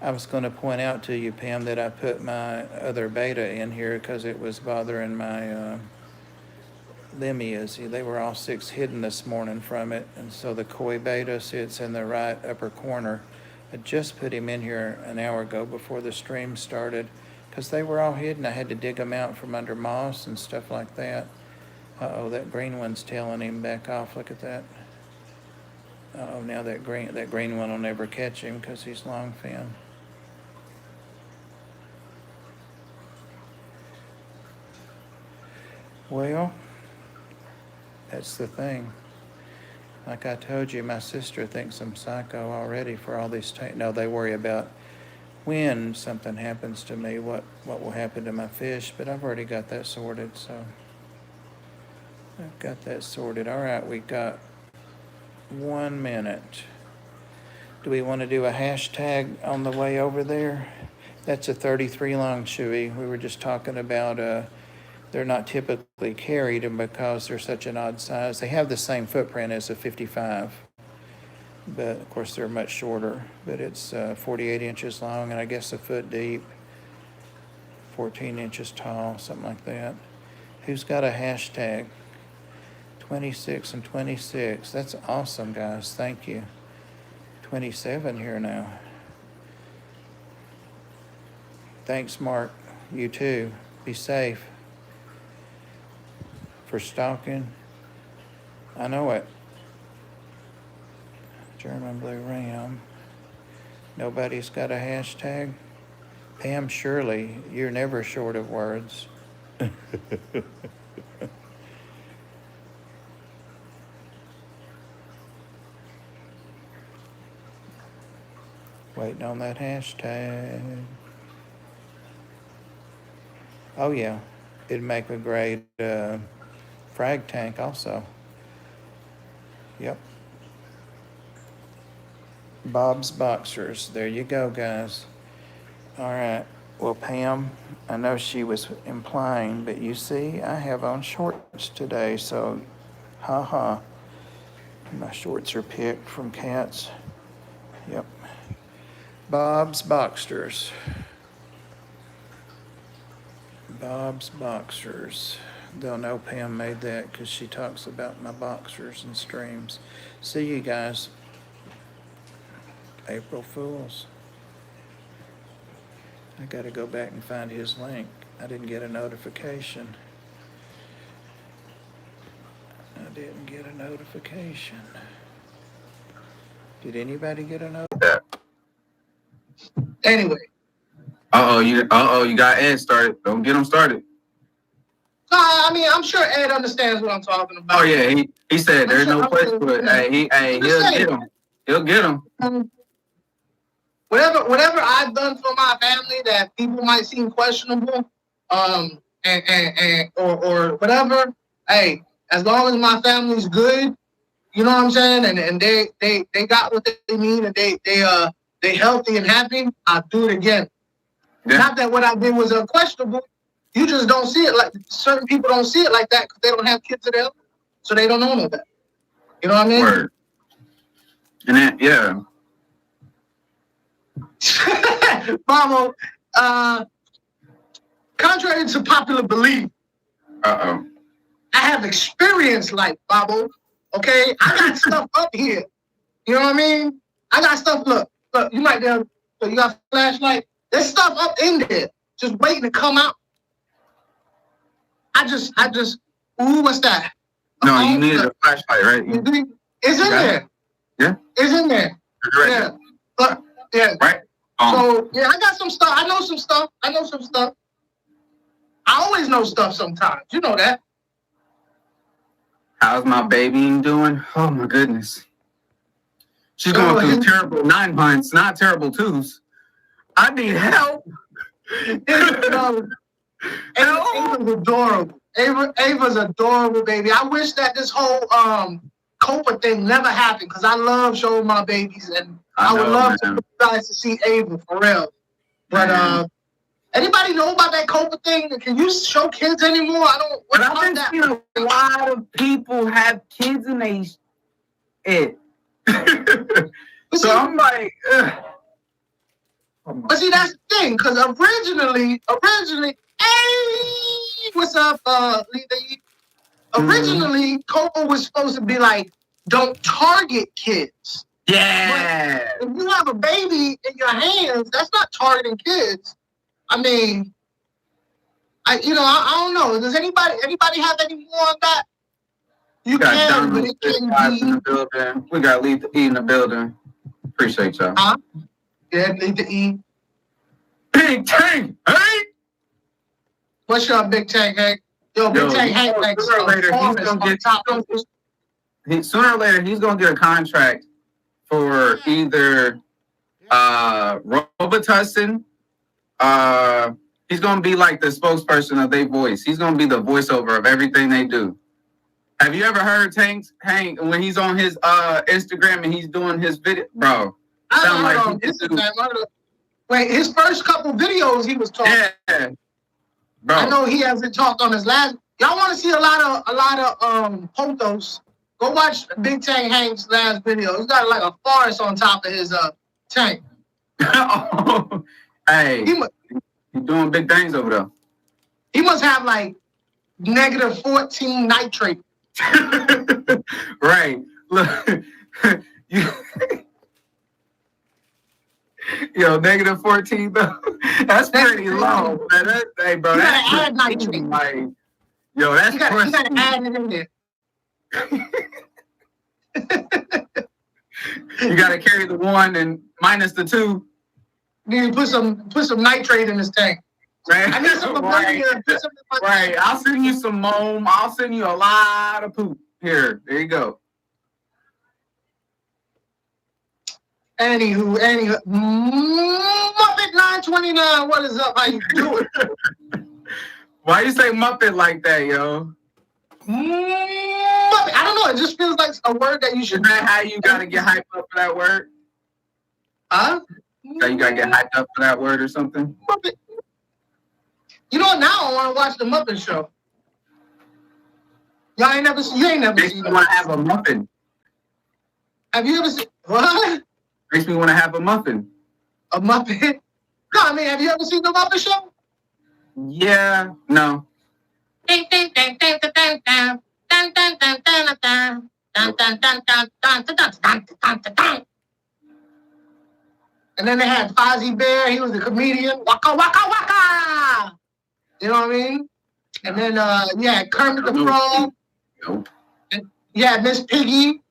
I was going to point out to you, Pam, that I put my other beta in here because it was bothering my lemmias. They were all 6 hidden this morning from it, and so the koi beta sits in the right upper corner. I just put him in here an hour ago before the stream started because they were all hidden. I had to dig them out from under moss and stuff like that. Uh-oh, that green one's tailing him back off. Look at that. Uh-oh, now that green one will never catch him because he's long fin. Well, that's the thing. Like I told you, my sister thinks I'm psycho already for all these no, they worry about when something happens to me, what will happen to my fish, but I've already got that sorted, so I've got that sorted. All right, we got 1 minute. Do we want to do a hashtag on the way over there? That's a 33 long, Chewy. We were just talking about they're not typically carried, and because they're such an odd size, they have the same footprint as a 55, but of course they're much shorter. But it's 48 inches long and I guess a foot deep, 14 inches tall, something like that. Who's got a hashtag? 26 and 26. That's awesome, guys. Thank you. 27 here now. Thanks, Mark. You too. Be safe. For stalking. I know it. German blue ram. Nobody's got a hashtag. Pam Shirley, you're never short of words. Waiting on that hashtag. Oh yeah, it'd make a great frag tank also. Yep. Bob's Boxers. There you go, guys. All right. Well, Pam, I know she was implying, but you see, I have on shorts today, so ha. My shorts are picked from Cats. Yep. Bob's Boxers. Bob's Boxers. They'll know Pam made that because she talks about my boxers and streams. See you guys. April Fools. I got to go back and find his link. I didn't get a notification. Did anybody get a notification? Anyway, You got Ed started. Don't get him started. I mean, I'm sure Ed understands what I'm talking about. Oh yeah, he said there's no place for it. He'll get him. He'll get him. Whatever I've done for my family that people might seem questionable, or whatever. Hey, as long as my family's good, you know what I'm saying, and they got what they need, and they healthy and happy, I'll do it again. Yeah. Not that what I did was questionable. You just don't see it like certain people don't see it like that because they don't have kids of their own, so they don't know that. You know what I mean? Word. And then, yeah. Mama, contrary to popular belief, I have experience like Babo. Okay, I got stuff up here. You know what I mean? I got stuff. Look, you might be able. So you got a flashlight. There's stuff up in there, just waiting to come out. I just. Ooh, what's that? No, you needed a flashlight, right? It's in there. Yeah. It's in there. Right. Yeah. Yeah. Right. So yeah, I got some stuff. I know some stuff. I always know stuff sometimes. You know that. How's my baby doing? Oh my goodness. She's going through terrible 9 months, not terrible 2s. I need help. Ava's adorable. Ava's adorable, baby. I wish that this whole Copa thing never happened because I love showing my babies, and I would love for you guys to see Ava for real. But anybody know about that Copa thing? Can you show kids anymore? I don't. But I've been seeing a lot of people have kids in it. So I'm like, ugh. But see, that's the thing, because originally, hey, what's up, Lee? Originally, Copa was supposed to be like, don't target kids. Yeah. But if you have a baby in your hands, that's not targeting kids. I mean, I don't know. Does anybody have any more on that? You can, but it can be. In the building. We got Lead to E in the building. Appreciate y'all. Yeah, Lead to E. Big Tank, hey? What's up, Big Tank, hey? Yo, Big Tank, hey, sooner or later, he's gonna get a contract for either Robitussin. He's gonna be like the spokesperson of their voice. He's gonna be the voiceover of everything they do. Have you ever heard Hank when he's on his Instagram and he's doing his video, bro? Sound like wait, his first couple videos he was talking. Yeah, bro. I know he hasn't talked on his last. Y'all want to see a lot of photos? Go watch Big Tank Hank's last video. He's got like a forest on top of his tank. Hey, he's doing big things over there. He must have like -14 nitrate. Right. Look, yo, -14 though. That's pretty low. Man. Hey, bro, that's add nitrate. Like, yo, that's you gotta add it in there. You gotta carry the 1 and minus the 2. You put some nitrate in this tank. Right. I need some ammonia. Right. I'll send you some moam. I'll send you a lot of poop. Here. There you go. Anywho, Muppet 929, what is up? How you doing? Why you say Muppet like that, yo? Muppet. I don't know. It just feels like a word that you should. Is that how you gotta get hyped up for that word? Huh? So you gotta get hyped up for that word or something? Muppet. You know what? Now I want to watch the Muppet Show. You ain't never seen Makes me want to have a muffin. Have you ever seen what? Makes me want to have a muffin. A Muppet? No, I mean, have you ever seen the Muppet Show? Yeah, no. And then they had Fozzie Bear. He was the comedian. Waka waka waka. You know what I mean? And then yeah, Kermit the Frog. Nope. Yeah, Miss Piggy.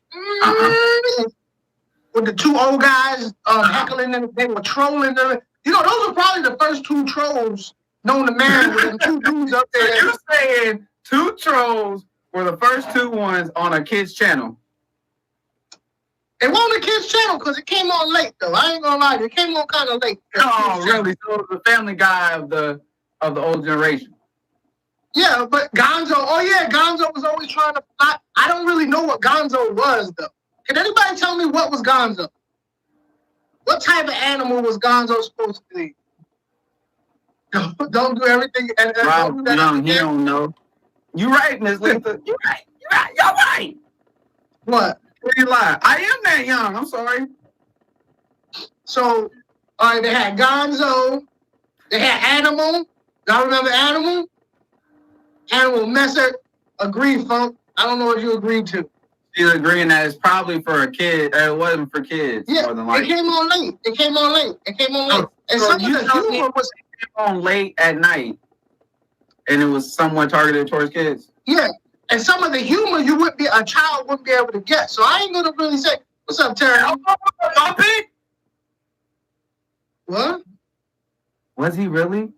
With the 2 old guys heckling them, they were trolling them. You know, those are probably the first two trolls known to man with them two dudes up So there. you're saying two trolls were the first two ones on a kid's channel? It wasn't a kid's channel because it came on late, though. I ain't gonna lie, it came on kind of late. Oh, really? So it was the Family Guy of the old generation. Yeah, but Gonzo, oh yeah, Gonzo was always trying to. I don't really know what Gonzo was, though. Can anybody tell me what was Gonzo? What type of animal was Gonzo supposed to be? Don't do everything. Rob Young, he don't know. You right, Miss Lisa. You right. You're right. What? You lie. I am that young. I'm sorry. So, all right, they had Gonzo. They had Animal. Y'all remember Animal? Animal Messer. Agreed, Funk. I don't know what you agreed to. She's agreeing that it's probably for a kid. It wasn't for kids. Yeah, more than likely. it came on late. It came on late. And So some of you the told me humor it was on late at night, and it was somewhat targeted towards kids. yeah, and some of the humor a child wouldn't be able to get. So I ain't gonna really say, "What's up, Terry?" Muppet? What? Was he really?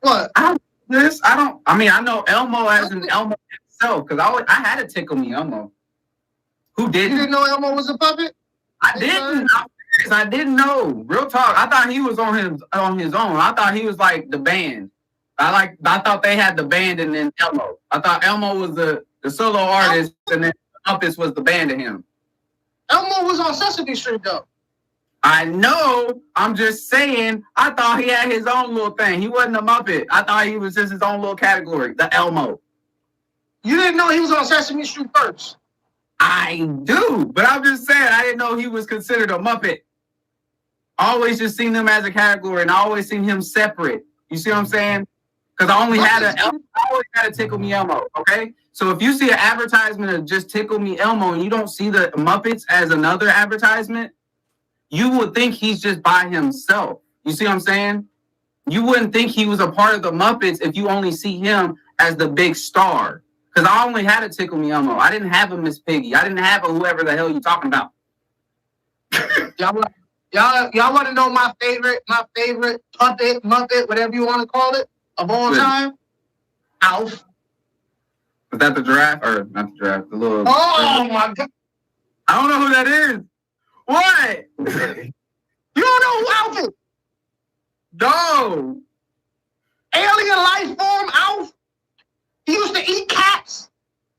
What? I mean, I know Elmo as an Elmo himself because I had a Tickle Me Elmo. Who You didn't? didn't know Elmo was a puppet? I didn't. I didn't know. Real talk. I thought he was on his own. I thought he was like the band. I thought they had the band and then Elmo. I thought Elmo was the solo artist and then Muppets was the band to him. Elmo was on Sesame Street though. I know. I'm just saying. I thought he had his own little thing. He wasn't a Muppet. I thought he was just his own little category. The Elmo. You didn't know he was on Sesame Street first. I do, but I'm just saying I didn't know he was considered a Muppet. I always just seen him as a category, and I always seen him separate. You see what I'm saying? Because I always had a Tickle Me Elmo. Okay, so if you see an advertisement of just Tickle Me Elmo, and you don't see the Muppets as another advertisement, you would think he's just by himself. You see what I'm saying? You wouldn't think he was a part of the Muppets if you only see him as the big star. Because I only had a Tickle Me Elmo. I didn't have a Miss Piggy. I didn't have a whoever the hell you talking about. Y'all want to know my favorite puppet, Muppet, whatever you want to call it, of all time? Alf. Was that the giraffe? Or not the giraffe, the little... Oh my God. I don't know who that is. What? You don't know who Alf is? No. Alien life form Alf? He used to eat cats.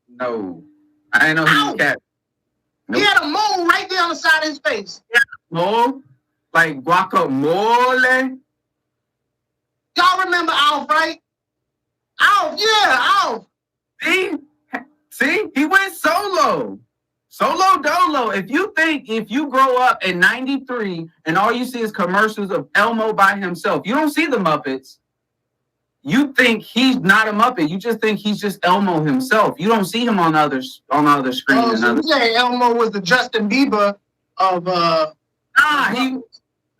No. I didn't know he was a cat. Nope. He had a mole right there on the side of his face. No. Like guacamole. Y'all remember Alf, right? Alf, yeah, Alf. See? He went solo. Solo dolo. If you grow up in 93 and all you see is commercials of Elmo by himself, you don't see the Muppets. You think he's not a Muppet. You just think he's just Elmo himself. You don't see him on other screens. Oh, so you say Elmo was the Justin Bieber of No.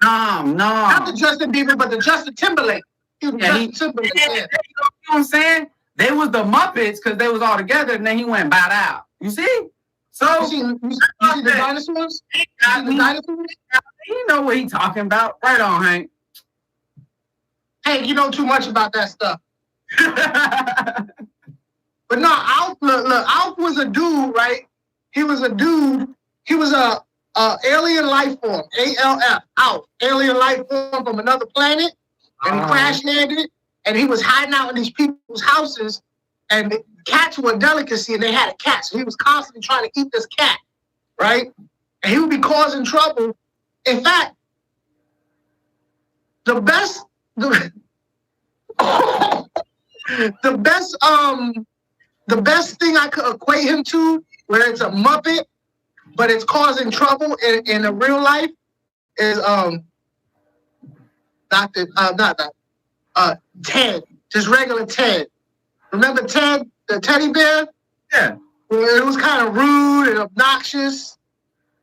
not the Justin Bieber, but the Justin Timberlake. He was Justin Timberlake. You know what I'm saying? They was the Muppets because they was all together, and then he went bowed out. You see? So You see the dinosaurs? You know what he talking about. Right on, Hank. Hey, you know too much about that stuff. But no, Alf, look, Alf was a dude, right? He was a dude. He was a alien life form, ALF, Alf, alien life form from another planet, and he crash landed, and he was hiding out in these people's houses, and the cats were a delicacy, and they had a cat, so he was constantly trying to eat this cat, right? And he would be causing trouble. In fact, the best thing I could equate him to, where it's a Muppet, but it's causing trouble in a real life, is Ted, just regular Ted. Remember Ted, the teddy bear? Yeah. Where it was kind of rude and obnoxious.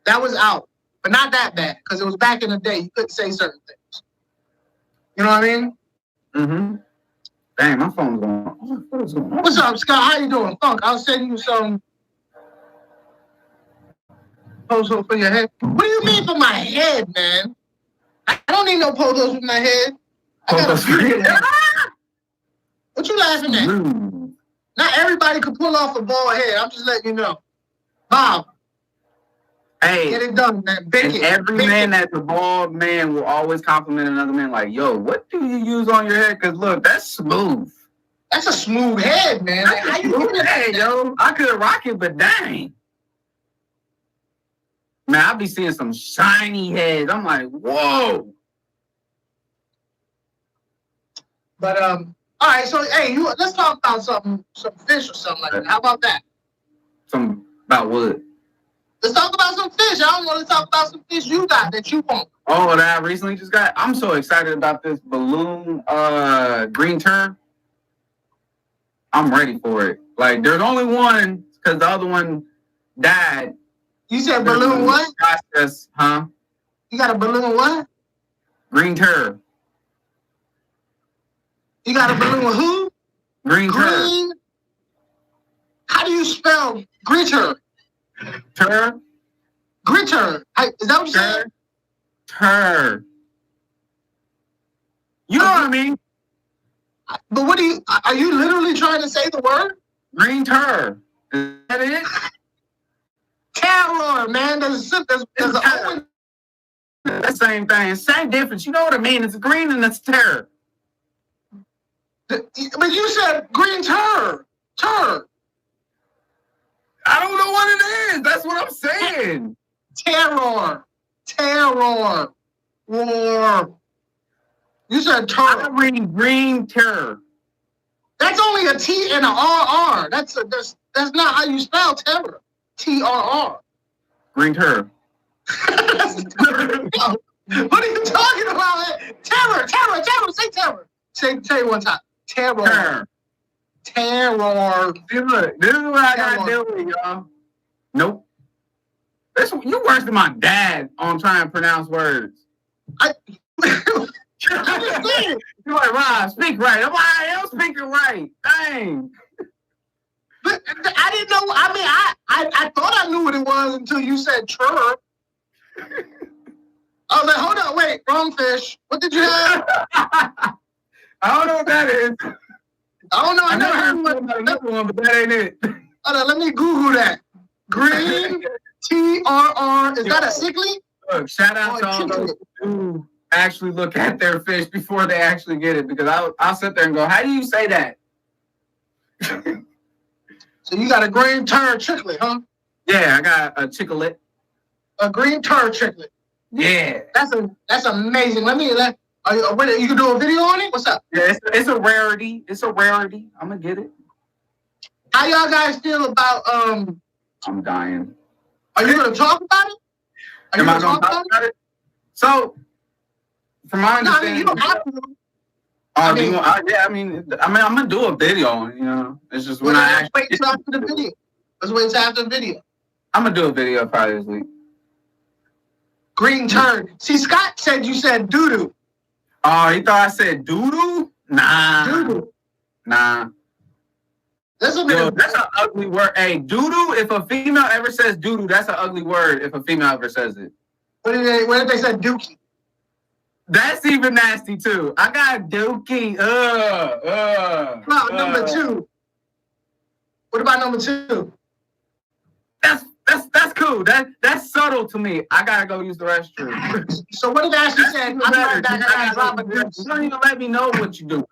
That was out, but not that bad, because it was back in the day. You couldn't say certain things. You know what I mean? Mm-hmm. Dang, my phone's going on. What's up, Scott? How you doing? Funk, I'll send you some post for your head. What do you mean for my head, man? I don't need no polos with my head. I got a beautiful head. What you laughing at? Not everybody can pull off a bald head. I'm just letting you know. Bob, Hey, get it done, man. Bake and it. every Bake man it. that's a bald man will always compliment another man like, yo, what do you use on your head? Because look, that's smooth. That's a smooth head, man. Like, how you doing Hey, that? yo, I could rock it, but dang. Man, I be seeing some shiny heads. I'm like, whoa. But all right. So hey, let's talk about some fish or something like that. How about that? Some about what? Let's talk about some fish. I don't want to talk about some fish you got that you want. Oh, that I recently just got. I'm so excited about this balloon green turd. I'm ready for it. Like, there's only one because the other one died. You said balloon what? Process, huh? You got a balloon what? Green turd. You got a balloon with who? Green turd. Green. How do you spell gritter? Turd. Gritter. Is that what you said? Turd. Turd. You know what I mean? But what are you literally trying to say the word? Green turd. Is that it? Terror, man. There's an O in The same thing. Same difference. You know what I mean? It's green and it's turd. But you said green turd. Turd. I don't know what it is. That's what I'm saying. Terror. Terror. War. You said I turd. read green turd. That's only a T and a RR. That's not how you spell terror. TRR. Green turd. What are you talking about? Terror. Say terror. Say it one time. Terror. Turd. Terror. See, look, this is what I gotta deal with, y'all. Nope. You worse than my dad on trying to pronounce words. I understand. You're like, Rob, speak right. I'm like, I am speaking right. Dang. But I didn't know. I mean, I thought I knew what it was until you said chirp. I was like, hold on, wait, wrong fish. What did you have? I don't know what that is. I don't know. I I never never heard heard one. about another one, but that ain't it. Hold on, let me Google that. Green TRR. Is that a sickly? Look, shout out to all those who actually look at their fish before they actually get it, because I'll sit there and go, how do you say that? So you got a green turd chiclet, huh? Yeah, I got a chicklet. A green turd chiclet. Yeah. That's amazing. You can do a video on it? What's up? Yeah, it's a rarity. It's a rarity. I'm gonna get it. How y'all guys feel about I'm dying. Are you gonna talk about it? Are you Am I gonna talk about it? So, from my No, I mean understanding, you don't have to. I'm gonna do a video on it, you know. It's just when Let's wait till after the video. Let's wait till after the video. I'm gonna do a video probably this week. Green turd. See, Scott said you said doo-doo. Oh, he thought I said doo-doo? Nah. Doo-doo. Nah. That's a Yo, bit. that's an ugly word. Hey, doo-doo, if a female ever says doo-doo, that's an ugly word if a female ever says it. What did they say? Dookie. That's even nasty too. I got dookie. Number two. What about number two? That's cool. That's subtle to me. I gotta go use the restroom. So what if Ashley said, I'll be right back, I gotta drop a deuce? You don't even let me know what you do.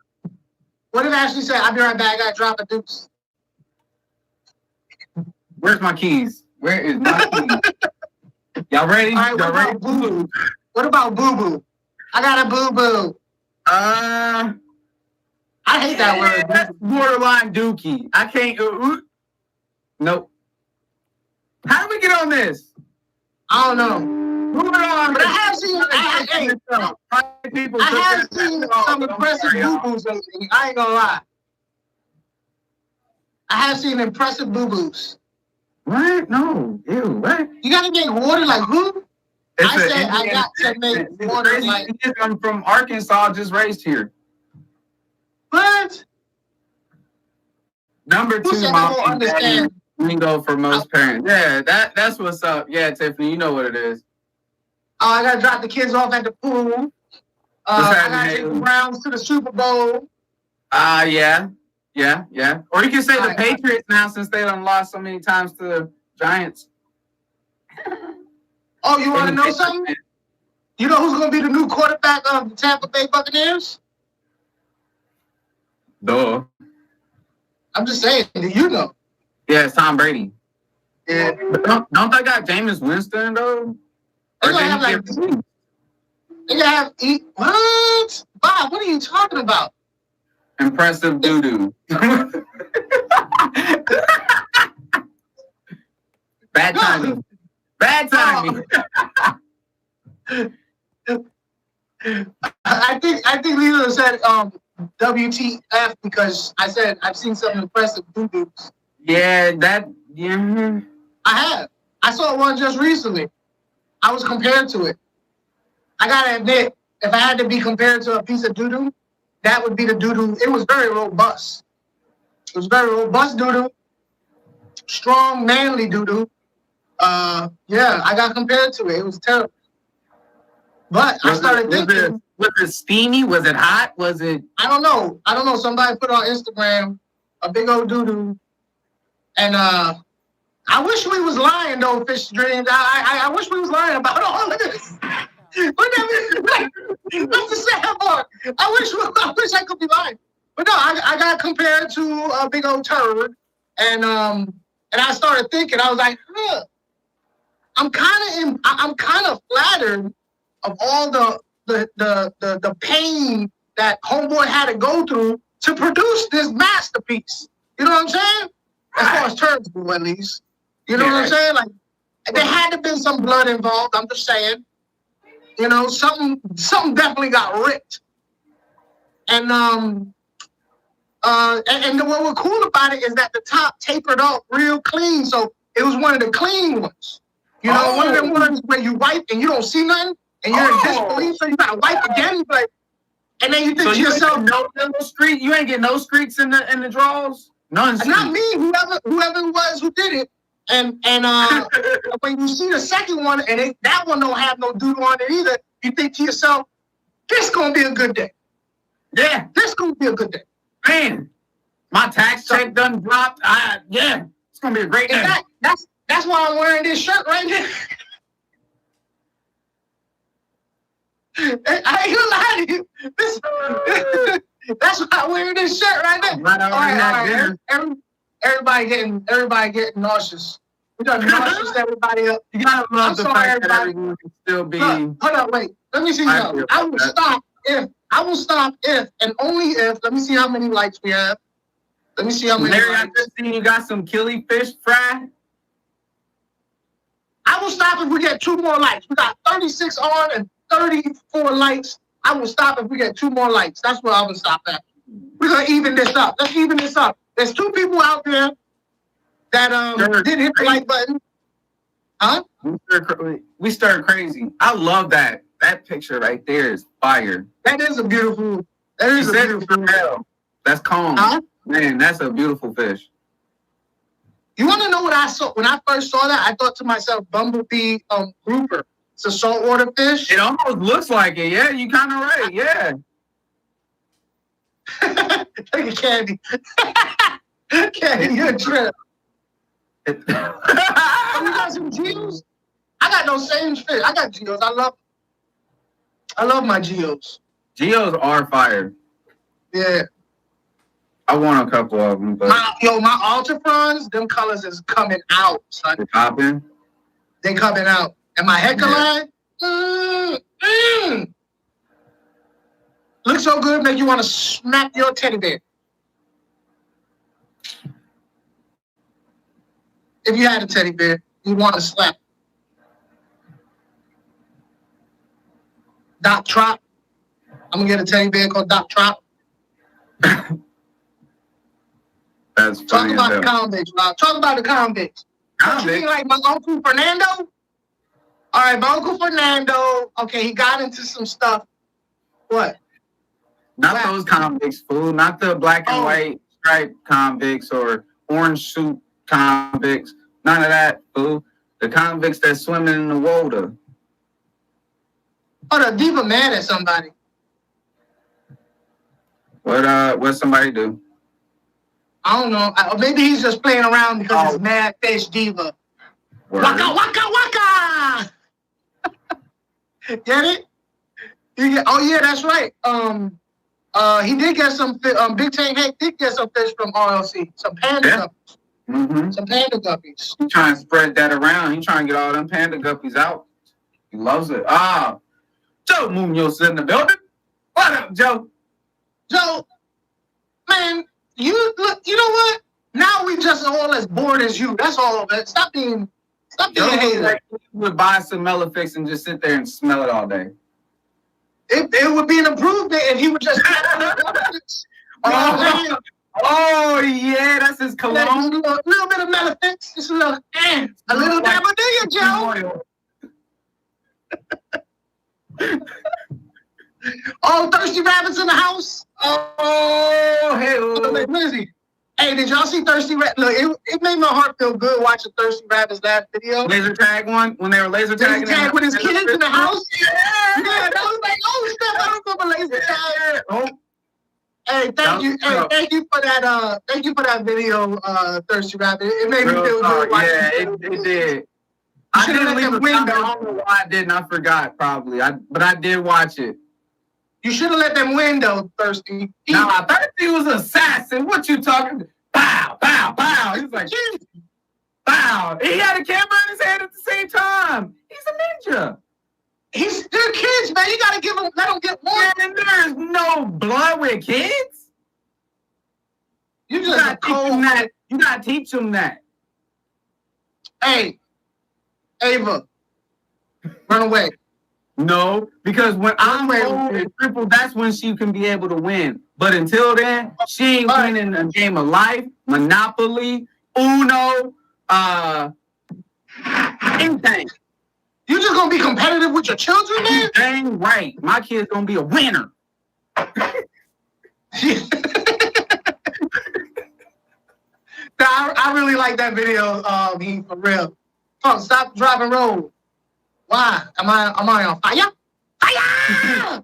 What if Ashley said, I'll be right back, I gotta drop a deuce? Where's my keys? Where is my keys? Y'all ready? All right, Y'all ready? boo-boo? What about boo-boo? I got a boo-boo. I hate that word. That's borderline dookie. I can't. Nope. How do we get on this? I don't know. Moving on. But I have seen some impressive boo-boos lately. I ain't gonna lie. I have seen impressive boo-boos. What? No. Ew. What? You gotta make water like who? I got to make water like. I'm from Arkansas, just raised here. What? Number Who two, said I mom don't and daddy understand? lingo for most parents. Yeah, that's what's up. Yeah, Tiffany, you know what it is. I gotta drop the kids off at the pool. I gotta take the happening? Browns to the Super Bowl. Yeah. Or you can say the Alright. Patriots now since they done lost so many times to the Giants. Oh, you want to know something? You know who's gonna be the new quarterback of the Tampa Bay Buccaneers? Duh. I'm just saying. Do you know? Yeah, it's Tom Brady. Yeah. But don't they got Jameis Winston though? They Or gonna have like. They gonna have what? Bob, what are you talking about? Impressive doo-doo. Bad timing. Bad timing. I think Lila said WTF because I said I've seen some impressive doo-doos. Yeah, yeah. I have. I saw one just recently. I was compared to it. I gotta admit, if I had to be compared to a piece of doo-doo, that would be the doo-doo. It was very robust. It was very robust doo-doo. Strong, manly doo-doo. Yeah, I got compared to it. It was terrible. But I started thinking. Was it steamy? Was it hot? Was it? I don't know. Somebody put on Instagram a big old doo-doo. And I wish we was lying though, Fish Dreams. I wish we was lying about all of this. But that's the sad part. I wish I could be lying. But no, I got compared to a big old turd. And I started thinking, I was like, I'm kind of flattered of all the pain that Homeboy had to go through to produce this masterpiece. You know what I'm saying? As far as turds go, at least. You know what I'm saying? Like, there had to be some blood involved. I'm just saying. You know, something definitely got ripped. And what was cool about it is that the top tapered off real clean, so it was one of the clean ones. You know, one of them ones where you wipe and you don't see nothing, and you're in disbelief, so you gotta wipe again, like, and then you think to yourself, you ain't get no streaks in the draws. None. Not me. Whoever it was who did it. And when you see the second one and that one don't have no doodle on it either, you think to yourself, this gonna be a good day. Yeah, this gonna be a good day. Man, my tax check done dropped. It's gonna be a great day. That's why I'm wearing this shirt right now. I ain't gonna lie to you. That's why I'm wearing this shirt right now. All right. Everybody getting nauseous. We done nauseous everybody up. You gotta love the fact that everyone can still be. Hold on, wait. Let me see something. I will stop if and only if. Let me see how many likes we have. Let me see how many. Larry, I just seen you got some killifish fry. I will stop if we get 2 more likes. We got 36 on and 34 likes. I will stop if we get 2 more likes. That's where I will stop at. We're gonna even this up. Let's even this up. There's 2 people out there that didn't hit the like button. Huh? We started crazy. I love that. That picture right there is fire. That is a beautiful. Hell. That's calm. Huh? Man, that's a beautiful fish. You want to know what I saw when I first saw that? I thought to myself, bumblebee grouper. It's a saltwater fish. It almost looks like it. Yeah, you kind of right. Yeah. Look at Candy. Candy, you're a trip. You got some geos? I got no same fish. I got geos. I love my geos. Geos are fire. Yeah. I want a couple of them, but my ultrafrons, them colors is coming out, son. They're popping. They coming out. And my Hecaline, looks so good, make you want to smack your teddy bear. If you had a teddy bear, you want to slap. Doc Trot. I'm gonna get a teddy bear called Doc Trot. That's Talk funny. about the convicts, Rob. Talk about the convicts. Don't you mean like my Uncle Fernando? All right, my Uncle Fernando. Okay, he got into some stuff. What? Not those convicts, fool. Not the black and white striped convicts or orange suit convicts. None of that, fool. The convicts that swimming in the water. Oh, the diva mad at somebody. What somebody do? I don't know. Or maybe he's just playing around because Oh. it's Mad Fish Diva. Word. Waka waka waka. Get it? Oh yeah, that's right. He did get some. Big Tank Hank did get some fish from RLC. Some panda Yeah. guppies. Mm-hmm. Some panda guppies. He trying to spread that around. He trying to get all them panda guppies out. He loves it. Joe Munoz in the building. What up, Joe? So, man, you look. You know what? Now we just all as bored as you. That's all. Man. Stop being a hater. Like, he would buy some Melafix and just sit there and smell it all day. It would be an improvement if he would just. Oh yeah, that's his A cologne. little bit of Melafix, just a little dab of there, Joe. Oh, Thirsty Rabbits in the house. Oh, hey, Where is he? Hey, did y'all see Thirsty Rabbit? Look, it made my heart feel good watching Thirsty Rabbit's last video. laser tag one when they were laser tagging. Laser tag with his kids in the house. Yeah, Yeah, that was like, oh snap! I remember laser tag. Oh, Hey, thank you. Hey, thank you for that. Thank you for that video, Thirsty Rabbit. It made me feel good. Yeah, it did. I should've didn't let leave them a win, comment. I though. don't know why I didn't. I forgot probably. But I did watch it. You should have let them win, though, Thirsty. Now, Thirsty was an assassin. What you talking? Pow, pow, pow. He was like, pow. He had a camera in his hand at the same time. He's a ninja. They're kids, man. You gotta let them get one. And there's no blood with kids. You You just gotta a teach them cold. that. You gotta teach them that. Hey, Ava, run away. No, because when I'm Wait. old and triple, that's when she can be able to win. But until then, she ain't Right. winning a game of life, Monopoly, Uno, anything. You just gonna be competitive with your children, man? Dang right. My kid's gonna be a winner. I really like that video, he for real. Stop, drop, and roll. Why? Am I on fire? Fire!